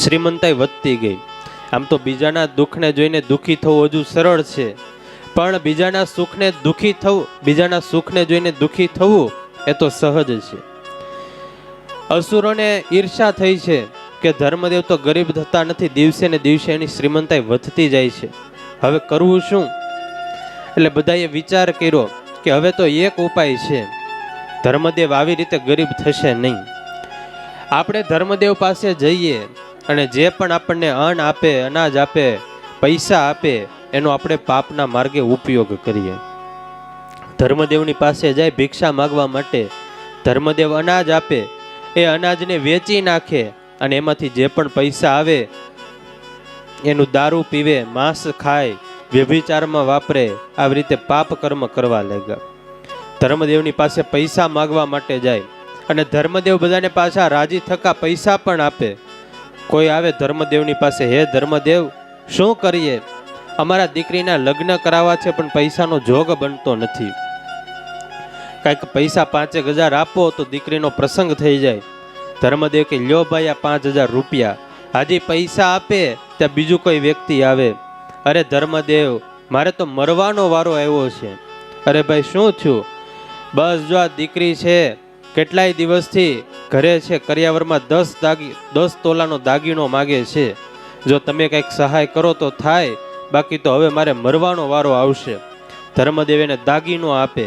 શ્રીમંતાઈ વધતી ગઈ. આમ તો બીજાના દુઃખને જોઈને દુઃખી થવું હજુ સરળ છે, પણ બીજાના સુખને જોઈને દુઃખી થવું એ તો સહજ છે. અસુરોને ઈર્ષા થઈ છે કે ધર્મદેવ તો ગરીબ થતા નથી, દિવસે ને દિવસે એની શ્રીમંતાઈ વધતી જાય છે, હવે કરવું શું? એટલે બધાએ વિચાર કર્યો કે હવે તો એક ઉપાય છે, ધર્મદેવ આવી રીતે ગરીબ થશે નહીં. આપણે ધર્મદેવ પાસે જઈએ અને જે પણ આપણને અન્ન આપે, અનાજ આપે, પૈસા આપે, એનો આપણે પાપના માર્ગે ઉપયોગ કરીએ. ધર્મદેવની પાસે જાય ભિક્ષા માગવા માટે, ધર્મદેવ અનાજ આપે, એ અનાજને વેચી નાખે અને એમાંથી જે પણ પૈસા આવે એનું દારૂ પીવે, માંસ ખાય, વ્યભિચારમાં વાપરે, આવી રીતે પાપ કર્મ કરવા લાગ્યા. ધર્મદેવની પાસે પૈસા માગવા માટે જાય અને ધર્મદેવ બધાને પાછા રાજી થકા પૈસા પણ આપે. કોઈ આવે ધર્મદેવની પાસે, હે ધર્મદેવ શું કરીએ, અમારા દીકરીના લગ્ન કરાવવા છે પણ પૈસાનો જોગ બનતો નથી, કાંઈક પૈસા 5000 આપો તો દીકરીનો પ્રસંગ થઈ જાય. ધર્મદેવ કે લ્યો ભાઈ આ 5000 રૂપિયા. હાજી પૈસા આપે ત્યાં બીજું કોઈ વ્યક્તિ આવે, અરે ધર્મદેવ મારે તો મરવાનો વારો આવ્યો છે. અરે ભાઈ શું થયું? બસ જો આ દીકરી છે કેટલાય દિવસથી ઘરે છે, કરિયાવરમાં 10 તોલાનો દાગીનો માગે છે, જો તમે કંઈક સહાય કરો તો થાય, બાકી તો હવે મારે મરવાનો વારો આવશે. ધર્મદેવ એને દાગીનો આપે.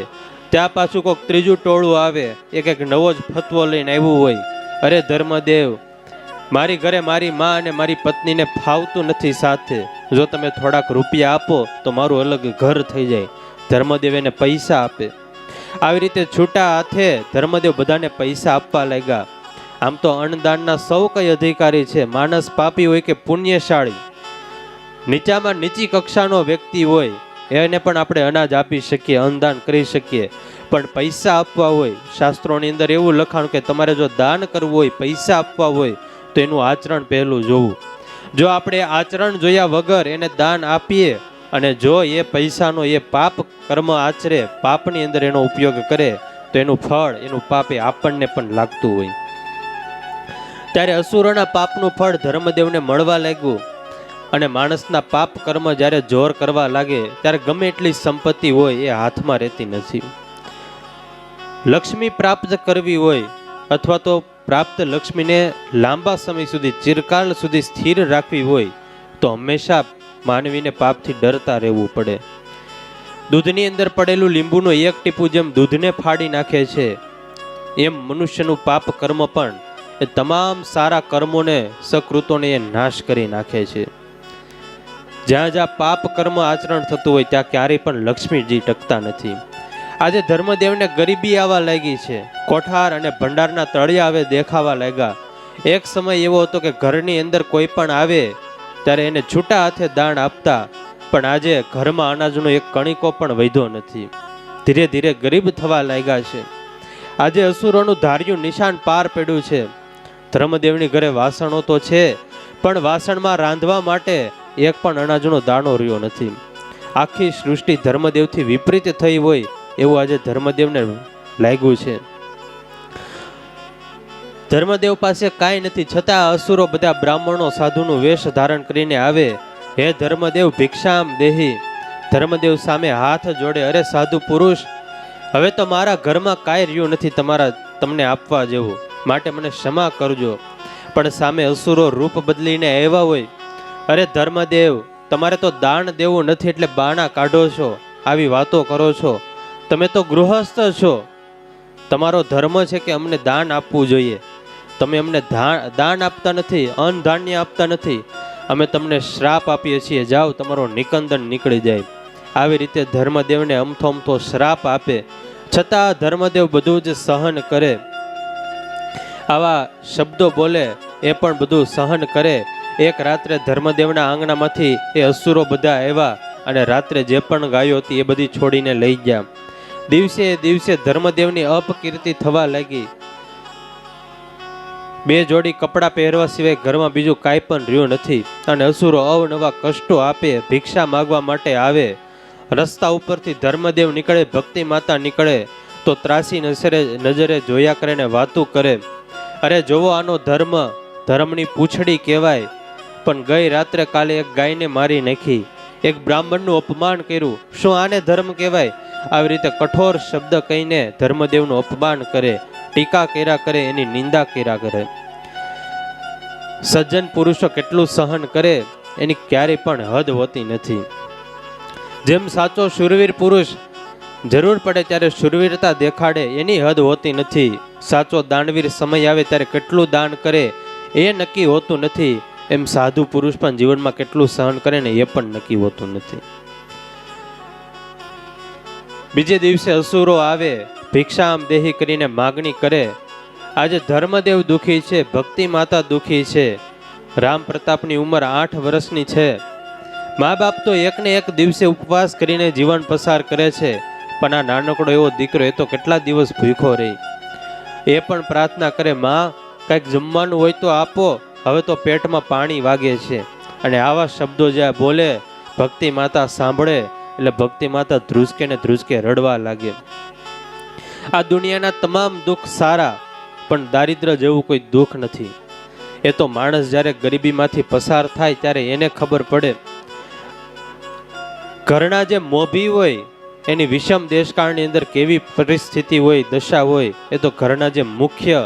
ત્યાં પાછું કોઈક ત્રીજું ટોળું આવે, એક નવો જ ફતવો લઈને આવ્યું હોય, અરે ધર્મદેવ મારી ઘરે મારી માં અને મારી પત્નીને ફાવતું નથી સાથે, જો તમે થોડાક રૂપિયા આપો તો મારું અલગ ઘર થઈ જાય. ધર્મદેવ એને પૈસા આપે. આવી રીતે છૂટા હાથે ધર્મદેવ બધાને પૈસા આપવા લાગ્યા. આમ તો અન્નદાનના સૌ કઈ અધિકારી છે, માણસ પાપી હોય કે પુણ્યશાળી, નીચામાં નીચી કક્ષાનો વ્યક્તિ હોય એને પણ આપણે અનાજ આપી શકીએ, અન્નદાન કરી શકીએ. પણ પૈસા આપવા હોય, શાસ્ત્રોની અંદર એવું લખાણ કે તમારે જો દાન કરવું હોય, પૈસા આપવા હોય તો એનું આચરણ પહેલું જોવું. જો આપણે આચરણ જોયા વગર એને દાન આપીએ અને જો એ પૈસાનો એ પાપ કર્મ આચરે, પાપની અંદર એનો ઉપયોગ કરે તો એનું ફળ, એનું પાપ એ આપણને પણ લાગતું હોય. ત્યારે અસુરોના પાપનું ફળ ધર્મદેવને મળવા લાગ્યું અને માણસના પાપ કર્મ જ્યારે જોર કરવા લાગે ત્યારે ગમે એટલી સંપત્તિ હોય એ હાથમાં રહેતી નથી. લક્ષ્મી પ્રાપ્ત કરવી હોય અથવા તો પ્રાપ્ત લક્ષ્મીને લાંબા સમય સુધી, ચિરકાલ સુધી સ્થિર રાખવી હોય તો હંમેશા માનવીને પાપથી ડરતા રહેવું પડે. દૂધની અંદર પડેલું લીંબુનું એક ટીપું જેમ દૂધને ફાડી નાખે છે, એમ મનુષ્યનું પાપ કર્મ પણ એ તમામ સારા કર્મોને, સકૃતોને એ નાશ કરી નાખે છે. જ્યાં જ્યાં પાપ કર્મ આચરણ થતું હોય ત્યાં ક્યારેય પણ લક્ષ્મીજી ટકતા નથી. આજે ધર્મદેવને ગરીબી આવવા લાગી છે, કોઠાર અને ભંડારના તળિયા આવે દેખાવા લાગ્યા. એક સમય એવો હતો કે ઘરની અંદર કોઈ પણ આવે ત્યારે એને છૂટા હાથે દાન આપતા, પણ આજે ઘરમાં અનાજનો એક કણિકો પણ વધ્યો નથી. ધીરે ધીરે ગરીબ થવા લાગ્યા છે. આજે અસુરોનું ધાર્યું નિશાન પાર પડ્યું છે. ધર્મદેવની ઘરે વાસણો તો છે, પણ વાસણમાં રાંધવા માટે એક પણ અનાજનો દાણો રહ્યો નથી. આખી સૃષ્ટિ ધર્મદેવથી વિપરીત થઈ હોય એવું આજે ધર્મદેવને લાગ્યું છે. ધર્મદેવ પાસે કાંઈ નથી, છતાં અસુરો બધા બ્રાહ્મણો સાધુનું વેશ ધારણ કરીને આવે. હે ધર્મદેવ ભિક્ષામ દેહી. ધર્મદેવ સામે હાથ જોડે, અરે સાધુ પુરુષ, હવે તો મારા ઘરમાં કાંઈ રહ્યું નથી તમને આપવા જેવું, માટે મને ક્ષમા કરજો. પણ સામે અસુરો રૂપ બદલીને આવ્યા હોય, અરે ધર્મદેવ, તમારે તો દાન દેવું નથી એટલે બાણા કાઢો છો, આવી વાતો કરો છો, તમે તો ગૃહસ્થ છો, તમારો ધર્મ છે કે અમને દાન આપવું જોઈએ, તમે અમને દાન આપતા નથી, અન્ન ધાન્ય આપતા નથી, અમે તમને શ્રાપ આપીએ છીએ, જાઓ તમારો નિકંદન નીકળી જાય. આવી રીતે ધર્મદેવને અમથો અમથો શ્રાપ આપે, છતાં ધર્મદેવ બધું જ સહન કરે. આવા શબ્દો બોલે એ પણ બધું સહન કરે. એક રાત્રે ધર્મદેવના આંગણામાંથી એ અસુરો બધા આવ્યા અને રાત્રે જે પણ ગાયો હતી એ બધી છોડીને લઈ ગયા. દિવસે દિવસે ધર્મદેવની અપકીર્તિ થવા લાગી. બે જોડી કપડાં પહેરવા સિવાય ઘરમાં બીજું કાંઈ પણ રહ્યું નથી અને અસુરો અવનવા કષ્ટો આપે, ભિક્ષા માગવા માટે આવે. રસ્તા ઉપરથી ધર્મદેવ નીકળે, ભક્તિ માતા નીકળે તો ત્રાસી નજરે જોયા કરે ને વાતું કરે, અરે જોવો આનો ધર્મ, ધર્મની પૂંછડી કહેવાય, પણ ગઈ રાત્રે કાલે એક ગાયને મારી નાખી, એક બ્રાહ્મણનું અપમાન કર્યું, શું આને ધર્મ કહેવાય? આવી રીતે કઠોર શબ્દ કહીને ધર્મદેવનું અપમાન કરે, ટીકા કર્યા કરે, એની નિંદા કર્યા કરે. સજ્જન પુરુષો કેટલું સહન કરે એની ક્યારેય પણ હદ હોતી નથી. જેમ સાચો શૂરવીર પુરુષ જરૂર પડે ત્યારે શૂરવીરતા દેખાડે એની હદ હોતી નથી. સાચો દાનવીર સમય આવે ત્યારે કેટલું દાન કરે એ નક્કી હોતું નથી. એમ સાધુ પુરુષ પણ જીવનમાં કેટલું સહન કરે ને એ પણ નક્કી હોતું નથી. બીજે દિવસે અસુરો આવે, ભિક્ષામ દેહી કરીને માગણી કરે. આજે ધર્મદેવ દુખી છે, ભક્તિ માતા દુખી છે. રામ પ્રતાપની ઉંમર 8 વર્ષની છે. મા બાપ તો એકને એક દિવસે ઉપવાસ કરીને જીવન પસાર કરે છે, પણ આ નાનકડો એવો દીકરો એ તો કેટલા દિવસ ભૂખો રહી. એ પણ પ્રાર્થના કરે, માં કંઈક જમવાનું હોય તો આપો, હવે તો પેટમાં પાણી વાગે છે. અને આવા શબ્દો જ્યાં બોલે ભક્તિ માતા સાંભળે એટલે ભક્તિ માતા ધ્રુજકે ને ધ્રુજકે રડવા લાગે. આ દુનિયાના તમામ દુઃખ સારા, પણ દારિદ્ર જેવું કોઈ દુઃખ નથી. એ તો માણસ જ્યારે ગરીબીમાંથી પસાર થાય ત્યારે એને ખબર પડે. ઘરના જે મોભી હોય એની વિષમ દેશકાળની અંદર કેવી પરિસ્થિતિ હોય, દશા હોય, એ તો ઘરના જે મુખ્ય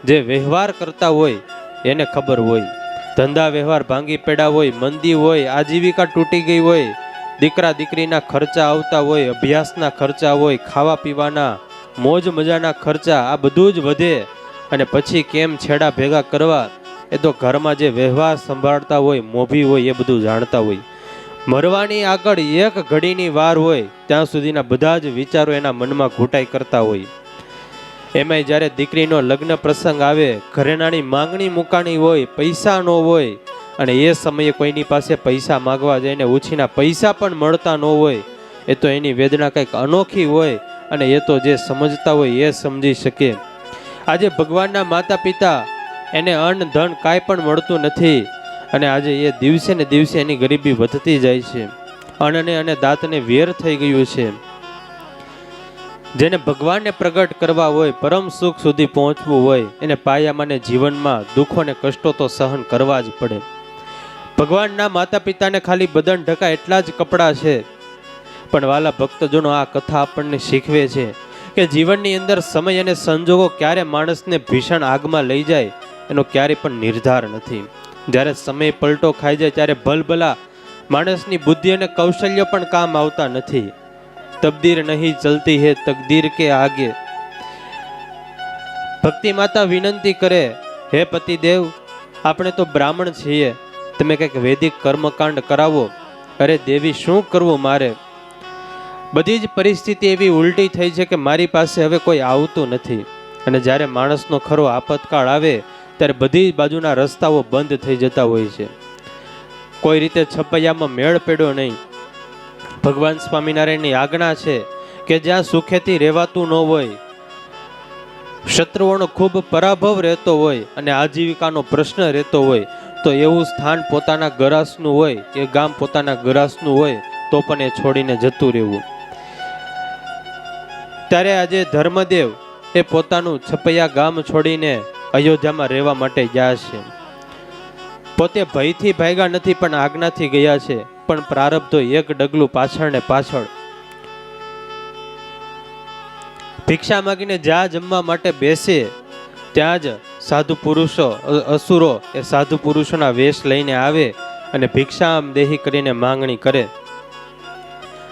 જે વ્યવહાર કરતા હોય એને ખબર હોય. ધંધા વ્યવહાર ભાંગી પડ્યા હોય, મંદી હોય, આજીવિકા તૂટી ગઈ હોય, દીકરા દીકરીના ખર્ચા આવતા હોય, અભ્યાસના ખર્ચા હોય, ખાવા પીવાના મોજ મજાના ખર્ચા, આ બધું જ વધે. અને પછી કેમ છેડા ભેગા કરવા એ તો ઘરમાં જે વ્યવહાર સંભાળતા હોય, મોભી હોય, એ બધું જાણતા હોય. મરવાની આગળ એક ઘડીની વાર હોય ત્યાં સુધીના બધા જ વિચારો એના મનમાં ઘૂંટાઈ કરતા હોય. એમાંય જ્યારે દીકરીનો લગ્ન પ્રસંગ આવે, ઘરેણાની માંગણી મુકાણી હોય, પૈસા ન હોય, અને એ સમયે કોઈની પાસે પૈસા માગવા જઈને ઉછીના પૈસા પણ મળતા ન હોય, એ તો એની વેદના કંઈક અનોખી હોય, અને એ તો જે સમજતા હોય એ સમજી શકે. આજે ભગવાનના માતા પિતા, એને અન્ન ધન કાંઈ પણ મળતું નથી, અને આજે એ દિવસે ને દિવસે એની ગરીબી વધતી જાય છે. અન્નને અને દાંતને વેર થઈ ગયું છે. જેને ભગવાનને પ્રગટ કરવા હોય, પરમ સુખ સુધી પહોંચવું હોય, એને પાયામાં જીવનમાં દુઃખો ને કષ્ટો તો સહન કરવા જ પડે. ભગવાનના માતા પિતાને ખાલી બદન ઢકા એટલા જ કપડાં છે. પણ વાલા ભક્તજનો, આ કથા આપણને શીખવે છે કે જીવનની અંદર સમય અને સંજોગો ક્યારે માણસને ભીષણ આગમાં લઈ જાય એનો ક્યારે પણ નિર્ધાર નથી. જ્યારે સમય પલટો ખાઈ જાય ત્યારે ભલભલા માણસની બુદ્ધિ અને કૌશલ્ય પણ કામ આવતા નથી. તકદીર નહીં ચલતી હે તકદીર કે આગે. ભક્તિ માતા વિનંતી કરે, હે પતિદેવ, આપણે તો બ્રાહ્મણ છીએ, તમે કંઈક વૈદિક કર્મકાંડ કરાવો. અરે દેવી, શું કરવું મારે? બધી જ પરિસ્થિતિ એવી ઉલટી થઈ છે કે મારી પાસે હવે કોઈ આવતું નથી. અને જ્યારે માણસનો ખરો આપતકાળ આવે ત્યારે બધી બાજુના રસ્તાઓ બંધ થઈ જતા હોય છે. કોઈ રીતે છપૈયામાં મેળ પડ્યો નહીં. ભગવાન સ્વામિનારાયણની આજ્ઞા છે કે જ્યાં સુખેથી રહેવાતું ન હોય, શત્રુઓનો ખૂબ પરાભવ રહેતો હોય અને આજીવિકાનો પ્રશ્ન રહેતો હોય, તો એવું સ્થાન પોતાના ગરાસનું હોય, એ ગામ પોતાના ગરાસનું હોય, તો પણ એ છોડીને જતું રહેવું. ત્યારે આજે ધર્મદેવ એ પોતાનું છપૈયા ગામ છોડીને અયોધ્યામાં રહેવા માટે ગયા છે. પોતે ભયથી ભાગ્યા નથી, પણ આજ્ઞાથી ગયા છે. પણ પ્રારબ્ધો એક ડગલું પાછળ ને પાછળ. ભિક્ષા માગીને જ્યાં જમવા માટે બેસે ત્યાં જ સાધુ પુરુષો, અસુરો એ સાધુ પુરુષોના વેશ લઈને આવે અને ભિક્ષામ દેહી કરીને માંગણી કરે.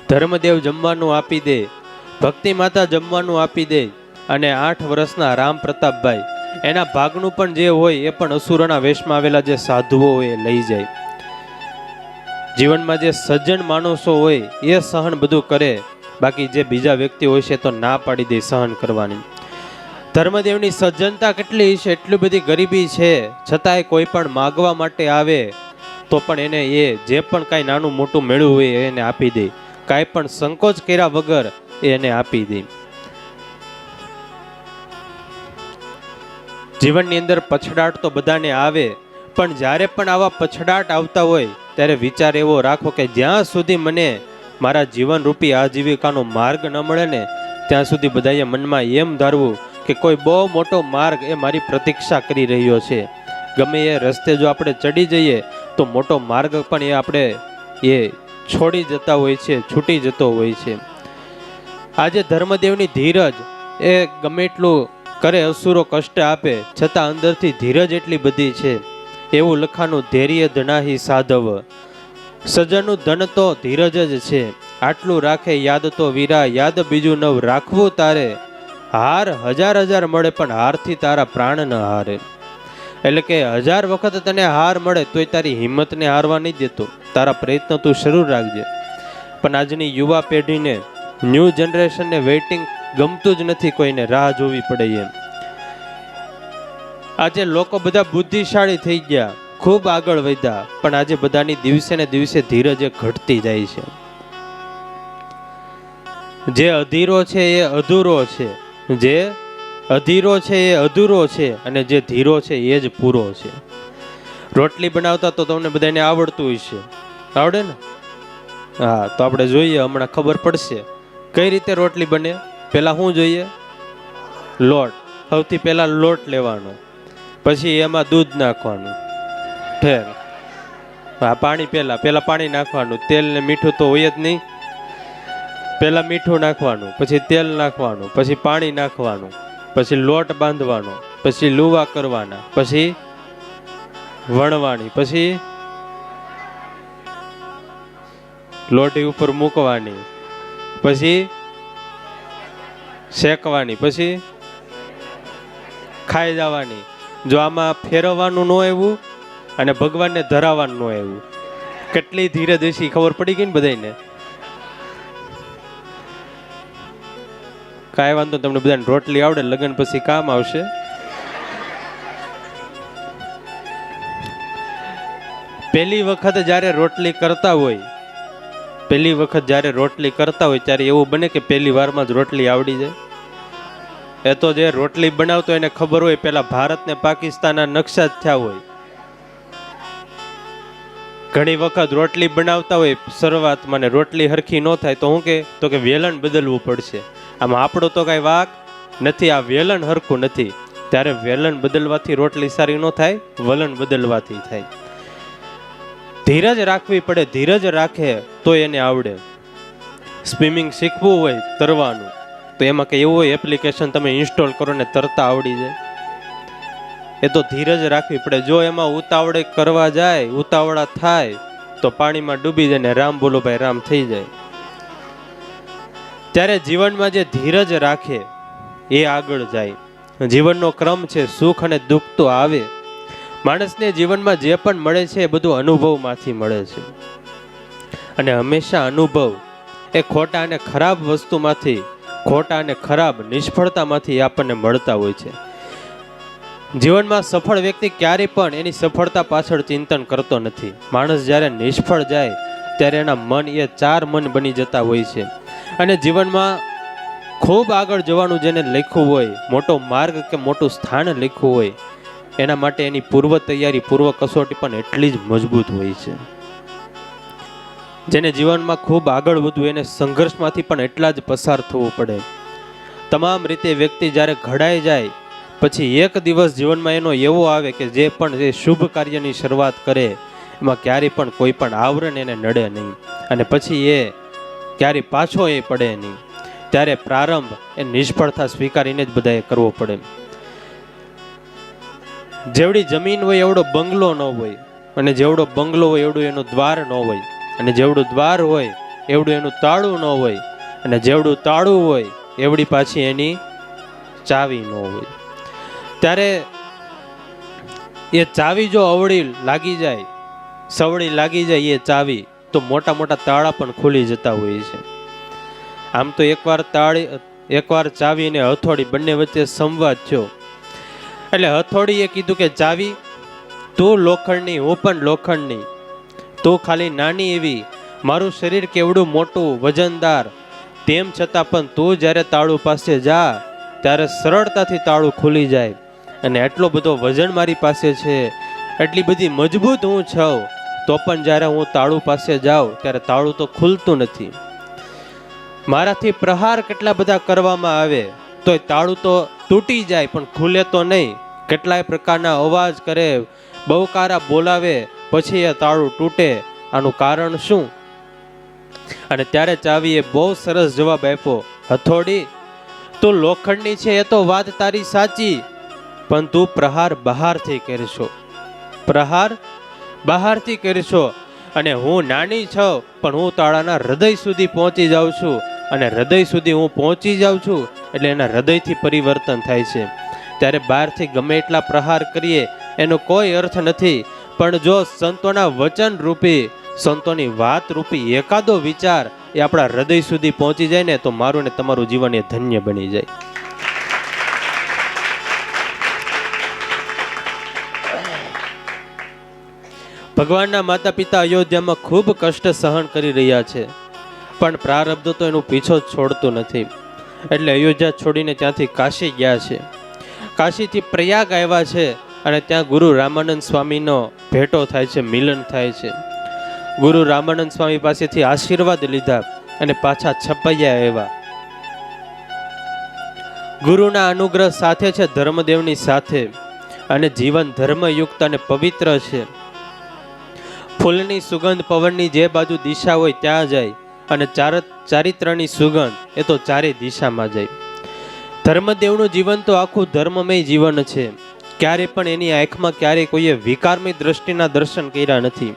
ધર્મદેવ જમવાનું આપી દે, ભક્તિ માતા જમવાનું આપી દે, અને 8 વર્ષના રામ પ્રતાપભાઈ એના ભાગનું પણ જે હોય એ પણ અસુરોના વેશમાં આવેલા જે સાધુઓ હોય એ લઈ જાય. જીવનમાં જે સજ્જન માણસો હોય એ સહન બધું કરે, બાકી જે બીજા વ્યક્તિ હોય છે તો ના પાડી દે સહન કરવાની. ધર્મદેવની સજ્જનતા કેટલી છે, એટલી બધી ગરીબી છે, છતાંય કોઈ પણ માગવા માટે આવે તો પણ એને એ જે પણ કાંઈ નાનું મોટું મેળવું હોય એને આપી દે. કાંઈ પણ સંકોચ કર્યા વગર એને આપી દે. જીવનની અંદર પછડાટ તો બધાને આવે, પણ જ્યારે પણ આવા પછડાટ આવતા હોય ત્યારે વિચાર એવો રાખો કે જ્યાં સુધી મને મારા જીવન રૂપી આજીવિકાનો માર્ગ ન મળે ને ત્યાં સુધી બધાએ મનમાં એમ ધારવું કે કોઈ બહુ મોટો માર્ગ એ મારી પ્રતીક્ષા કરી રહ્યો છે. ગમે એ રસ્તે જો આપણે ચડી જઈએ તો મોટો માર્ગ પણ એ આપણે છોડી જતા હોય છે, છૂટી જતો હોય છે. આજે ધર્મદેવની ધીરજ એ ગમે એટલું કરે, અસુરો કષ્ટ આપે, છતાં અંદરથી ધીરજ એટલી બધી છે. એવું લખાનું, ધૈર્ય ધનાહી સાધવ, સજનનું ધન તો ધીરજ જ છે. આટલું રાખે યાદ તો વીરા, યાદ બીજું નવ રાખવું તારે. હાર 1000 મળે પણ હારથી તારા પ્રાણ ન હારે. એટલે કે 1000 વખત તને હાર મળે તોય તારી હિંમતને હારવા નહીં દેતો. તારા પ્રયત્ન તું શરૂ રાખજે. પણ આજની યુવા પેઢીને, ન્યૂ જનરેશનને વેઇટિંગ ગમતું જ નથી, કોઈને રાહ જોવી પડે એમ. આજે લોકો બધા બુદ્ધિશાળી થઈ ગયા, ખૂબ આગળ વધ્યા, પણ આજે બધાની દિવસે ને દિવસે ધીરજ ઘટતી જાય છે. જે અધીરો છે એ અધૂરો છે, જે અધીરો છે એ અધૂરો છે, અને જે ધીરો છે એ જ પૂરો છે. રોટલી બનાવતા તો તમને બધાને આવડતું હશે, આવડે ને? હા, તો આપણે જોઈએ, હમણાં ખબર પડશે કઈ રીતે રોટલી બને. પહેલા શું જોઈએ? લોટ. સૌથી પહેલા લોટ લેવાનો, પછી એમાં દૂધ નાખવાનું, ઠેર. હા, પાણી પહેલા પાણી નાખવાનું. તેલ ને મીઠું તો હોય જ નહીં. પહેલા મીઠું નાખવાનું, પછી તેલ નાખવાનું, પછી પાણી નાખવાનું, પછી લોટ બાંધવાનો, પછી લુવા કરવાના, પછી વણવાની, પછી લોટી ઉપર મૂકવાની, પછી શેકવાની, પછી ખાઈ જવાની. જો આમાં ફેરવવાનું ન આવ્યું અને ભગવાનને ધરાવવાનું ન આવ્યું, કેટલી ધીરજ હશે ખબર પડી ગઈ ને બધાને. કાંઈ વાંધો, તમને બધાને રોટલી આવડે, લગ્ન પછી કામ આવશે. પહેલી વખત જ્યારે રોટલી કરતા હોય ત્યારે એવું બને કે પહેલી વારમાં જ રોટલી આવડી જાય. એ તો જે રોટલી બનાવતો એને ખબર હોય પેલા ભારત ને પાકિસ્તાનના નકશા જ થયા હોય. ઘણી વખત રોટલી બનાવતા હોય શરૂઆતમાં ને રોટલી હરખી ન થાય તો હું કે વેલણ બદલવું પડશે. આમાં આપણો તો કઈ વાક નથી, આ વેલણ હરખું નથી. ત્યારે વેલણ બદલવાથી રોટલી સારી ન થાય, વલણ બદલવાથી થાય. ધીરજ રાખવી પડે, ધીરજ રાખે તો એને આવડે. સ્વિમિંગ શીખવું હોય તરવાનું તો એમાં કે એવું હોય એપ્લિકેશન તમે ઇન્સ્ટોલ કરો ને તરતા આવડી જાય. એ તો ધીરજ રાખવી પડે. જો એમાં ઉતાવળે કરવા જાય, ઉતાવળા થાય તો પાણીમાં ડૂબી જાય ને રામ બોલો ભાઈ રામ થઈ જાય. ત્યારે જીવનમાં જે ધીરજ રાખે એ આગળ જાય. જીવનનો ક્રમ છે, સુખ અને દુઃખ તો આવે. માણસને જીવનમાં જે પણ મળે છે એ બધું અનુભવમાંથી મળે છે. અને હંમેશા અનુભવ એ ખોટા અને ખરાબ વસ્તુમાંથી, ખોટા અને ખરાબ નિષ્ફળતામાંથી આપણને મળતા હોય છે. જીવનમાં સફળ વ્યક્તિ ક્યારેય પણ એની સફળતા પાછળ ચિંતન કરતો નથી. માણસ જ્યારે નિષ્ફળ જાય ત્યારે એના મન એ 4 મન બની જતા હોય છે. અને જીવનમાં ખૂબ આગળ જવાનું જેને લખ્યું હોય, મોટો માર્ગ કે મોટું સ્થાન લખ્યું હોય, એના માટે એની પૂર્વ તૈયારી, પૂર્વ કસોટી પણ એટલી જ મજબૂત હોય છે. જેને જીવનમાં ખૂબ આગળ વધવું એને સંઘર્ષમાંથી પણ એટલા જ પસાર થવું પડે. તમામ રીતે વ્યક્તિ જ્યારે ઘડાઈ જાય પછી એક દિવસ જીવનમાં એનો એવો આવે કે જે પણ એ શુભ કાર્યની શરૂઆત કરે એમાં ક્યારેય પણ કોઈ પણ આવરણ એને નડે નહીં, અને પછી એ ક્યારેય પાછો એ પડે નહીં. ત્યારે પ્રારંભ એ નિષ્ફળતા સ્વીકારીને જ બધાએ કરવો પડે. જેવડી જમીન હોય એવડો બંગલો ન હોય, અને જેવડો બંગલો હોય એવડું એનું દ્વાર ન હોય, અને જેવડું દ્વાર હોય એવડું એનું તાળું ન હોય, અને જેવડું તાળું હોય એવડી પાછી એની ચાવી ન હોય. ત્યારે એ ચાવી જો અવળી લાગી જાય, સવળી લાગી જાય એ ચાવી, તો મોટા મોટા તાળા પણ ખુલી જતા હોય છે. આમ તો એકવાર ચાવી અને હથોડી બંને વચ્ચે સંવાદ થયો. એટલે હથોડીએ કીધું કે ચાવી, તું લોખંડની, હું પણ લોખંડની. તું ખાલી નાની એવી, મારું શરીર કેવડું મોટું વજનદાર, તેમ છતાં પણ તું જ્યારે તાળું પાસે જા ત્યારે સરળતાથી તાળું ખુલી જાય. અને એટલો બધો વજન મારી પાસે છે, એટલી બધી મજબૂત હું છું, તો પણ જ્યારે હું તાળું પાસે જાઉં ત્યારે તાળું તો ખુલતું નથી. મારાથી પ્રહાર કેટલા બધા કરવામાં આવે તોય તાળું તો તૂટી જાય પણ ખુલે તો નહીં. કેટલાય પ્રકારના અવાજ કરે, બહુકારા બોલાવે, પછી એ તાળું તૂટે. આનું કારણ શું? અને ત્યારે ચાવીએ બહુ સરસ જવાબ આપ્યો, હથોડી, તું લોખંડની છે એ તો વાત તારી સાચી, પણ તું પ્રહાર બહારથી કરશો, પ્રહાર બહારથી કરશો. અને હું નાની છું પણ હું તાળાના હૃદય સુધી પહોંચી જાઉં છું, અને હૃદય સુધી હું પહોંચી જાઉં છું એટલે એના હૃદયથી પરિવર્તન થાય છે. ત્યારે બહારથી ગમે એટલા પ્રહાર કરીએ એનો કોઈ અર્થ નથી, પણ જો સંતોના વચન રૂપી, સંતોની વાત રૂપી એકાદો વિચાર એ આપણા હૃદય સુધી પહોંચી જાય ને તો મારું ને તમારું જીવન એ ધન્ય બની જાય. ભગવાનના માતા પિતા અયોધ્યામાં ખૂબ કષ્ટ સહન કરી રહ્યા છે, પણ પ્રારબ્ધ તો એનું પીછો જ છોડતું નથી. એટલે અયોધ્યા છોડીને ત્યાંથી કાશી ગયા છે. કાશીથી પ્રયાગ આવ્યા છે, અને ત્યાં ગુરુ રામાનંદ સ્વામીનો ભેટો થાય છે, મિલન થાય છે. ગુરુ રામાનંદ સ્વામી પાસેથી આશીર્વાદ લીધા અને પાછા છપૈયા આવ્યા. ગુરુના અનુગ્રહ સાથે છે, ધર્મદેવની સાથે, અને જીવન ધર્મયુક્ત અને પવિત્ર છે. ફૂલની સુગંધ પવનની જે બાજુ દિશા હોય ત્યાં જાય, અને ચારિત્રની સુગંધ એ તો ચારે દિશામાં જાય. ધર્મદેવનું જીવન તો આખું ધર્મમય જીવન છે. ક્યારે પણ એની આંખમાં ક્યારેય કોઈએ વિકારની દ્રષ્ટિના દર્શન કર્યા નથી.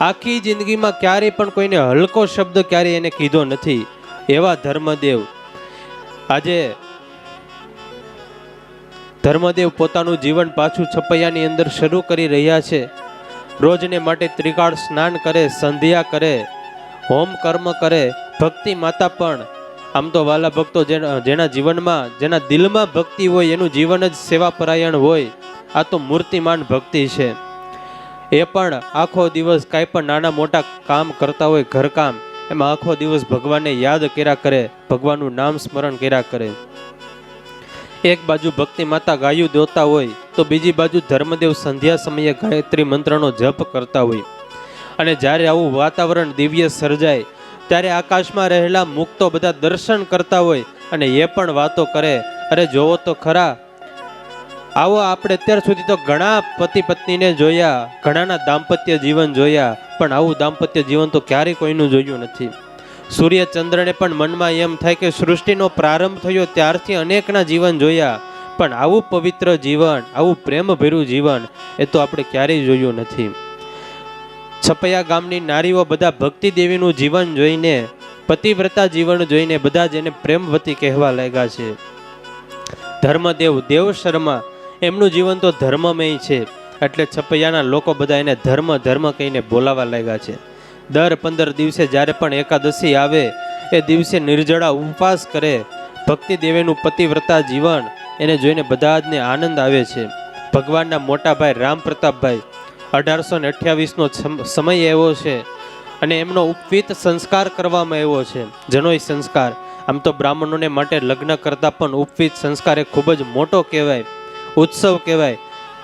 આખી જિંદગીમાં ક્યારેય પણ કોઈને હલકો શબ્દ ક્યારેય એને કીધો નથી. એવા ધર્મદેવ આજે ધર્મદેવ પોતાનું જીવન પાછું છપૈયાની અંદર શરૂ કરી રહ્યા છે. રોજને માટે ત્રિકાળ સ્નાન કરે, સંધ્યા કરે, હોમ કર્મ કરે. ભક્તિ માતા પણ આમ તો વાલા ભક્તો જેના જીવનમાં, જેના દિલમાં ભક્તિ હોય એનું જીવન જ સેવાપરાયણ હોય. આ તો મૂર્તિમાન ભક્તિ છે. એ પણ આખો દિવસ કાંઈ પણ નાના મોટા કામ કરતા હોય, ઘરકામ, એમાં આખો દિવસ ભગવાનને યાદ કર્યા કરે, ભગવાનનું નામ સ્મરણ કર્યા કરે. એક બાજુ ભક્તિ માતા ગાયું દોતા હોય તો બીજી બાજુ ધર્મદેવ સંધ્યા સમયે ગાયત્રી મંત્રનો જપ કરતા હોય. અને જ્યારે આવું વાતાવરણ દિવ્ય સર્જાય ત્યારે આકાશમાં રહેલા મુક્તો બધા દર્શન કરતા હોય અને એ પણ વાતો કરે, અરે જોવો તો ખરા, આવો આપણે અત્યાર સુધી તો ઘણા પતિ પત્નીને જોયા, ઘણાના દાંપત્ય જીવન જોયા, પણ આવું દાંપત્ય જીવન તો ક્યારેય કોઈનું જોયું નથી. સૂર્ય ચંદ્રને પણ મનમાં એમ થાય કે સૃષ્ટિનો પ્રારંભ થયો ત્યારથી અનેકના જીવન જોયા, પણ આવું પવિત્ર જીવન, આવું પ્રેમભર્યું જીવન એ તો આપણે ક્યારેય જોયું નથી. છપૈયા ગામની નારીઓ બધા ભક્તિ દેવીનું જીવન જોઈને, પતિવ્રતા જીવન જોઈને બધા જ એને પ્રેમવતી કહેવા લાગ્યા છે. ધર્મદેવ, દેવ શર્મા, એમનું જીવન તો ધર્મમય છે, એટલે છપૈયાના લોકો બધા એને ધર્મ ધર્મ કહીને બોલાવા લાગ્યા છે. દર 15 દિવસે જ્યારે પણ એકાદશી આવે એ દિવસે નિર્જળા ઉપવાસ કરે. ભક્તિ દેવીનું પતિવ્રતા જીવન એને જોઈને બધા જને આનંદ આવે છે. ભગવાનના મોટા ભાઈ રામ પ્રતાપભાઈ 1828નો સમય એવો છે અને એમનો ઉપવિત સંસ્કાર કરવામાં આવ્યો છે, જનોઈ સંસ્કાર. આમ તો બ્રાહ્મણોને માટે લગ્ન કરતા પણ ઉપવિત સંસ્કાર એ ખૂબ જ મોટો કહેવાય, ઉત્સવ કહેવાય.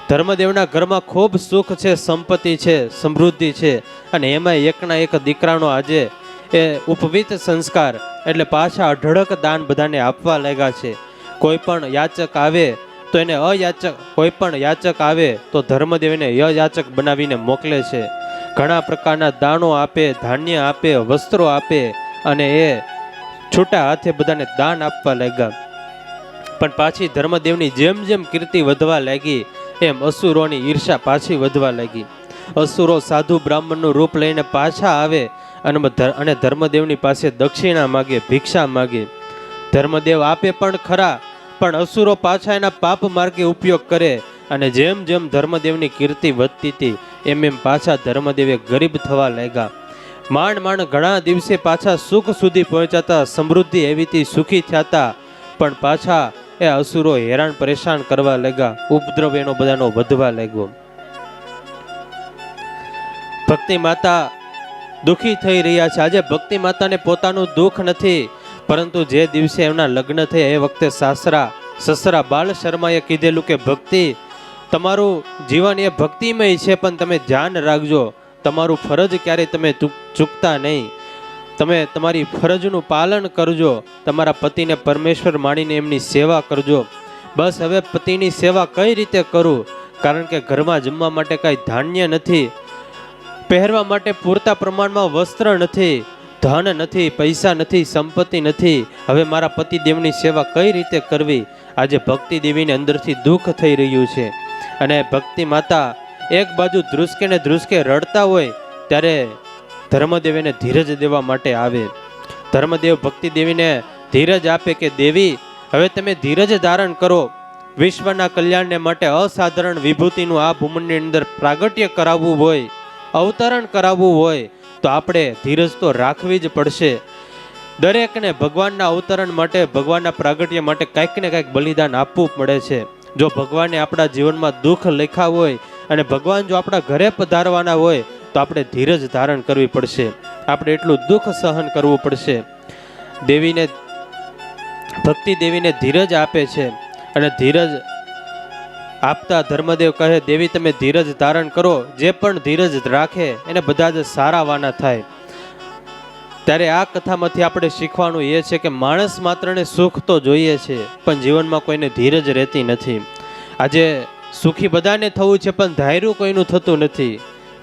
ધર્મદેવના ઘરમાં ખૂબ સુખ છે, સંપત્તિ છે, સમૃદ્ધિ છે, અને એમાં એકના એક દીકરાનો આજે એ ઉપવિત સંસ્કાર એટલે પાછા અઢળક દાન બધાને આપવા લાગ્યા છે. કોઈ પણ યાચક આવે તો એને અયાચક, કોઈ પણ યાચક આવે તો ધર્મદેવ એને અયાચક બનાવીને મોકલે છે. ઘણા પ્રકારના દાણો આપે, ધાન્ય આપે, વસ્ત્રો આપે અને એ છૂટા હાથે બધાને દાન આપવા લાગ્યા. પણ પાછી ધર્મદેવની જેમ જેમ કીર્તિ વધવા લાગી એમ અસુરોની ઈર્ષા પાછી વધવા લાગી. અસુરો સાધુ બ્રાહ્મણનું રૂપ લઈને પાછા આવે અને ધર્મદેવની પાસે દક્ષિણા માગે, ભિક્ષા માગે. ધર્મદેવ આપે પણ ખરા, પણ અસુરો પાછા એના પાપ માર્ગે ઉપયોગ કરે અને જેમ જેમ ધર્મદેવની કીર્તિ વધતી હતી એમ એમ પાછા ધર્મદેવે ગરીબ થવા લાગ્યા. માંડ ઘણા દિવસે પાછા સુખ સુધી પહોંચાતા, સમૃદ્ધિ એવીથી સુખી થતા, પણ પાછા એ અસુરો હેરાન પરેશાન કરવા લાગ્યા. ઉપદ્રવ એનો બધાનો વધવા લાગ્યો. ભક્તિ માતા દુખી થઈ રહ્યા છે. આજે ભક્તિ માતાને પોતાનું દુઃખ નથી, પરંતુ જે દિવસે એમના લગ્ન થયા એ વખતે સસરા બાલ શર્માએ કીધેલું કે ભક્તિ, તમારું જીવન એ ભક્તિમય છે, પણ તમે ધ્યાન રાખજો, તમારું ફરજ ક્યારેય તમે ચૂકતા નહીં. તમે તમારી ફરજનું પાલન કરજો, તમારા પતિને પરમેશ્વર માણીને એમની સેવા કરજો. બસ હવે પતિની સેવા કઈ રીતે કરું, કારણ કે ઘરમાં જમવા માટે કાંઈ ધાન્ય નથી, પહેરવા માટે પૂરતા પ્રમાણમાં વસ્ત્ર નથી, ધન નથી, પૈસા નથી, સંપત્તિ નથી. હવે મારા પતિદેવની સેવા કઈ રીતે કરવી? આજે ભક્તિ દેવીને અંદરથી દુઃખ થઈ રહ્યું છે. અને ભક્તિ માતા એક બાજુ ધ્રુસકે રડતા હોય ત્યારે ધર્મદેવ એને ધીરજ દેવા માટે આવે. ધર્મદેવ ભક્તિ દેવીને ધીરજ આપે કે દેવી, હવે તમે ધીરજ ધારણ કરો. વિશ્વના કલ્યાણને માટે અસાધારણ વિભૂતિનું આ ભૂમંડળની અંદર પ્રાગટ્ય કરાવવું હોય, અવતરણ કરાવવું હોય તો આપણે ધીરજ તો રાખવી જ પડશે. દરેકને ભગવાનના અવતરણ માટે, ભગવાનના પ્રાગટ્ય માટે કંઈક ને કંઈક બલિદાન આપવું પડે છે. જો ભગવાને આપણા જીવનમાં દુઃખ લખ્યા હોય અને ભગવાન જો આપણા ઘરે પધારવાના હોય તો આપણે ધીરજ ધારણ કરવી પડશે, આપણે એટલું દુઃખ સહન કરવું પડશે. દેવીને, ભક્તિ દેવીને ધીરજ આપે છે અને ધીરજ આપતા ધર્મદેવ કહે, દેવી તમે ધીરજ ધારણ કરો, જે પણ ધીરજ રાખે એને બધા જ સારાવાના થાય. ત્યારે આ કથામાંથી આપણે શીખવાનું એ છે કે માણસ માત્રને સુખ તો જોઈએ છે, પણ જીવનમાં કોઈને ધીરજ રહેતી નથી. આજે સુખી બધાને થવું છે, પણ ધાર્યું કોઈનું થતું નથી.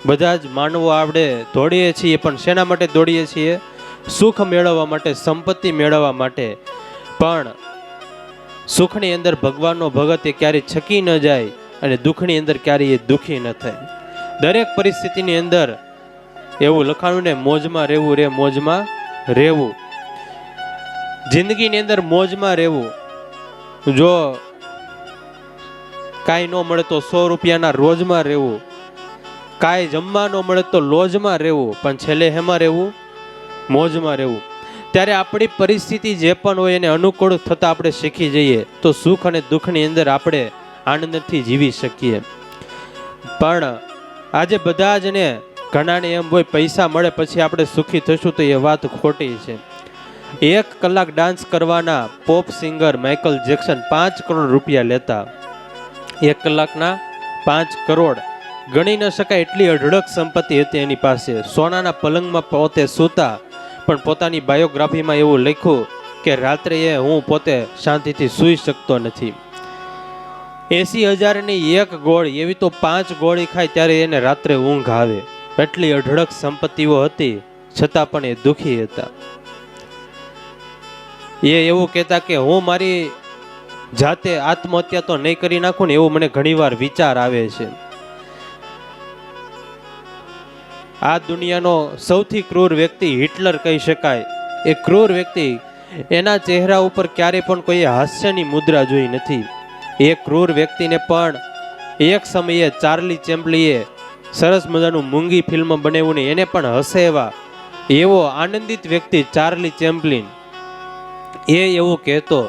બધા જ માનવો આપણે દોડીએ છીએ, પણ શેના માટે દોડીએ છીએ? સુખ મેળવવા માટે, સંપત્તિ મેળવવા માટે. પણ સુખની અંદર ભગવાનનો ભગત એ ક્યારેય છકી ન જાય અને દુઃખની અંદર ક્યારેય એ દુઃખી ન થાય. દરેક પરિસ્થિતિની અંદર એવું લખાણું ને, મોજમાં રહેવું રે મોજમાં રહેવું. જિંદગીની અંદર મોજમાં રહેવું. જો કાંઈ ન મળે તો 100 રૂપિયાના રોજમાં રહેવું, કાંઈ જમવા ન મળે તો લોજમાં રહેવું, પણ છેલ્લે હેમાં રહેવું? મોજમાં રહેવું. ત્યારે આપણી પરિસ્થિતિ જે પણ હોય એને અનુકૂળ થતાં આપણે શીખી જઈએ તો સુખ અને દુઃખની અંદર આપણે આનંદથી જીવી શકીએ. પણ આજે બધા જ ને ઘણાને એમ હોય પૈસા મળે પછી આપણે સુખી થશું, તો એ વાત ખોટી છે. 1 કલાક ડાન્સ કરવાના pop singer Michael Jackson 5 crore રૂપિયા લેતા. 1 કલાકના 5 કરોડ ગણી ન શકાય એટલી અઢળક સંપત્તિ હતી એની પાસે. સોનાના પલંગમાં પોતે સૂતા, પણ પોતાની બાયોગ્રાફીમાં એવું લખ્યું કે રાત્રે હું પોતે શાંતિથી સૂઈ શકતો નથી. 80,000ની 1 ગોળી, એવી તો 5 ગોળી ખાય ત્યારે એને રાત્રે ઊંઘ આવે. એટલી અઢળક સંપત્તિઓ હતી, છતાં પણ એ દુઃખી હતા. એ એવું કહેતા કે હું મારી જાતે આત્મહત્યા તો નહીં કરી નાખું ને, એવું મને ઘણીવાર વિચાર આવે છે. આ દુનિયાનો સૌથી ક્રૂર વ્યક્તિ હિટલર કહી શકાય. એ ક્રૂર વ્યક્તિ, એના ચહેરા ઉપર ક્યારેય પણ કોઈ હાસ્યની મુદ્રા જોઈ નથી. એ ક્રૂર વ્યક્તિને પણ એક સમયે ચાર્લી ચેમ્પલીએ સરસ મજાનું મૂંગી ફિલ્મ બનાવ્યું ને એને પણ હસેવા એવો આનંદિત વ્યક્તિ ચાર્લી ચેમ્પલિન એ એવું કહેતો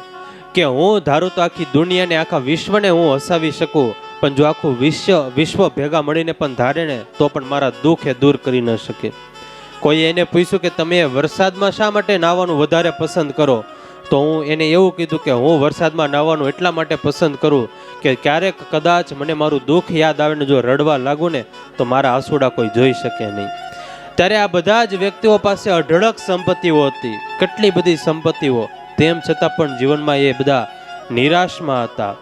કે હું ધારું તો આખી દુનિયાને, આખા વિશ્વને હું હસાવી શકું, પણ જો આખું વિશ્વ ભેગા મળીને પણ ધારે ને તો પણ મારા દુઃખ એ દૂર કરી ન શકે. કોઈ એને પૂછ્યું કે તમે વરસાદમાં શા માટે નાહવાનું વધારે પસંદ કરો, તો હું એને એવું કીધું કે હું વરસાદમાં નાહવાનું એટલા માટે પસંદ કરું કે ક્યારેક કદાચ મને મારું દુઃખ યાદ આવે ને જો રડવા લાગુ ને તો મારા આંસુડા કોઈ જોઈ શકે નહીં. ત્યારે આ બધા જ વ્યક્તિઓ પાસે અઢળક સંપત્તિઓ હતી, કેટલી બધી સંપત્તિઓ, તેમ છતાં પણ જીવનમાં એ બધા નિરાશમાં હતા.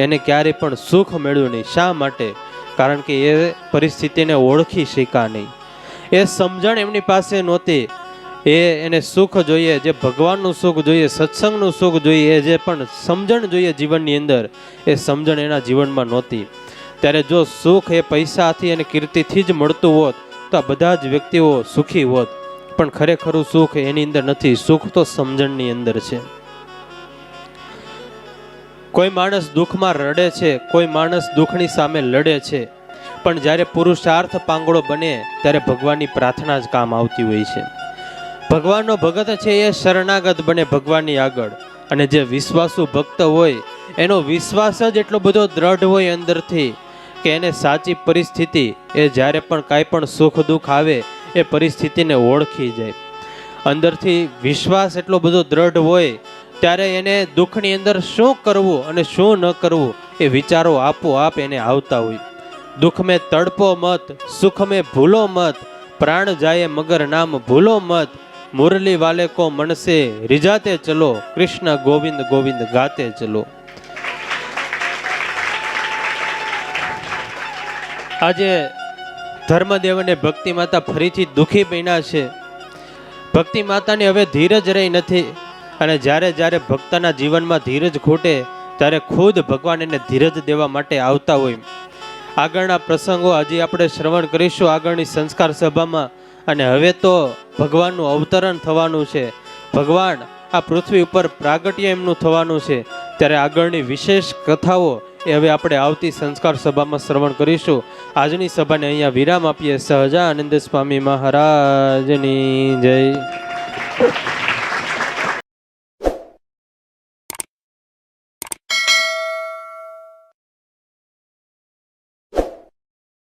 એને ક્યારેય પણ સુખ મળ્યું નહીં. શા માટે? કારણ કે એ પરિસ્થિતિને ઓળખી શક્યા નહીં. એ સમજણ એમની પાસે નહોતી. એને સુખ જોઈએ, જે ભગવાનનું સુખ જોઈએ, સત્સંગનું સુખ જોઈએ, એ જે પણ સમજણ જોઈએ જીવનની અંદર, એ સમજણ એના જીવનમાં નહોતી. ત્યારે જો સુખ એ પૈસાથી અને કીર્તિથી જ મળતું હોત તો આ બધા જ વ્યક્તિઓ સુખી હોત. પણ ખરેખરું સુખ એની અંદર નથી. સુખ તો સમજણની અંદર છે. કોઈ માણસ દુઃખમાં રડે છે, કોઈ માણસ દુઃખની સામે લડે છે, પણ જ્યારે પુરુષાર્થ પાંગળો બને ત્યારે ભગવાનની પ્રાર્થના જ કામ આવતી હોય છે. ભગવાનનો ભગત છે એ શરણાગત બને ભગવાનની આગળ, અને જે વિશ્વાસુ ભક્ત હોય એનો વિશ્વાસ જ એટલો બધો દ્રઢ હોય અંદરથી કે એને સાચી પરિસ્થિતિ, એ જ્યારે પણ કાંઈ પણ સુખ દુઃખ આવે એ પરિસ્થિતિને ઓળખી જાય. અંદરથી વિશ્વાસ એટલો બધો દ્રઢ હોય ત્યારે એને દુઃખની અંદર શું કરવું અને શું ન કરવું એ વિચારો આપોઆપ એને આવતા હોય. દુઃખ મેં તડપો મત, સુખ મેં ભૂલો મત, પ્રાણ જાય મગર નામ ભૂલો મત, મુરલી વાલે કો મન से रिझाते चलो, कृष्ण गोविंद गोविंद गाते चलो. આજે ધર્મદેવ અને ભક્તિ માતા ફરીથી દુઃખી બન્યા છે. ભક્તિ માતાની હવે ધીરજ રહી નથી, અને જ્યારે જ્યારે ભક્તના જીવનમાં ધીરજ ખૂટે ત્યારે ખુદ ભગવાન એને ધીરજ દેવા માટે આવતા હોય. આગળના પ્રસંગો હજી આપણે શ્રવણ કરીશું આગળની સંસ્કાર સભામાં. અને હવે તો ભગવાનનું અવતરણ થવાનું છે. ભગવાન આ પૃથ્વી ઉપર પ્રાગટ્ય એમનું થવાનું છે. ત્યારે આગળની વિશેષ કથાઓ એ હવે આપણે આવતી સંસ્કાર સભામાં શ્રવણ કરીશું. આજની સભાને અહીંયા વિરામ આપીએ. સહજાનંદ સ્વામી મહારાજની જય.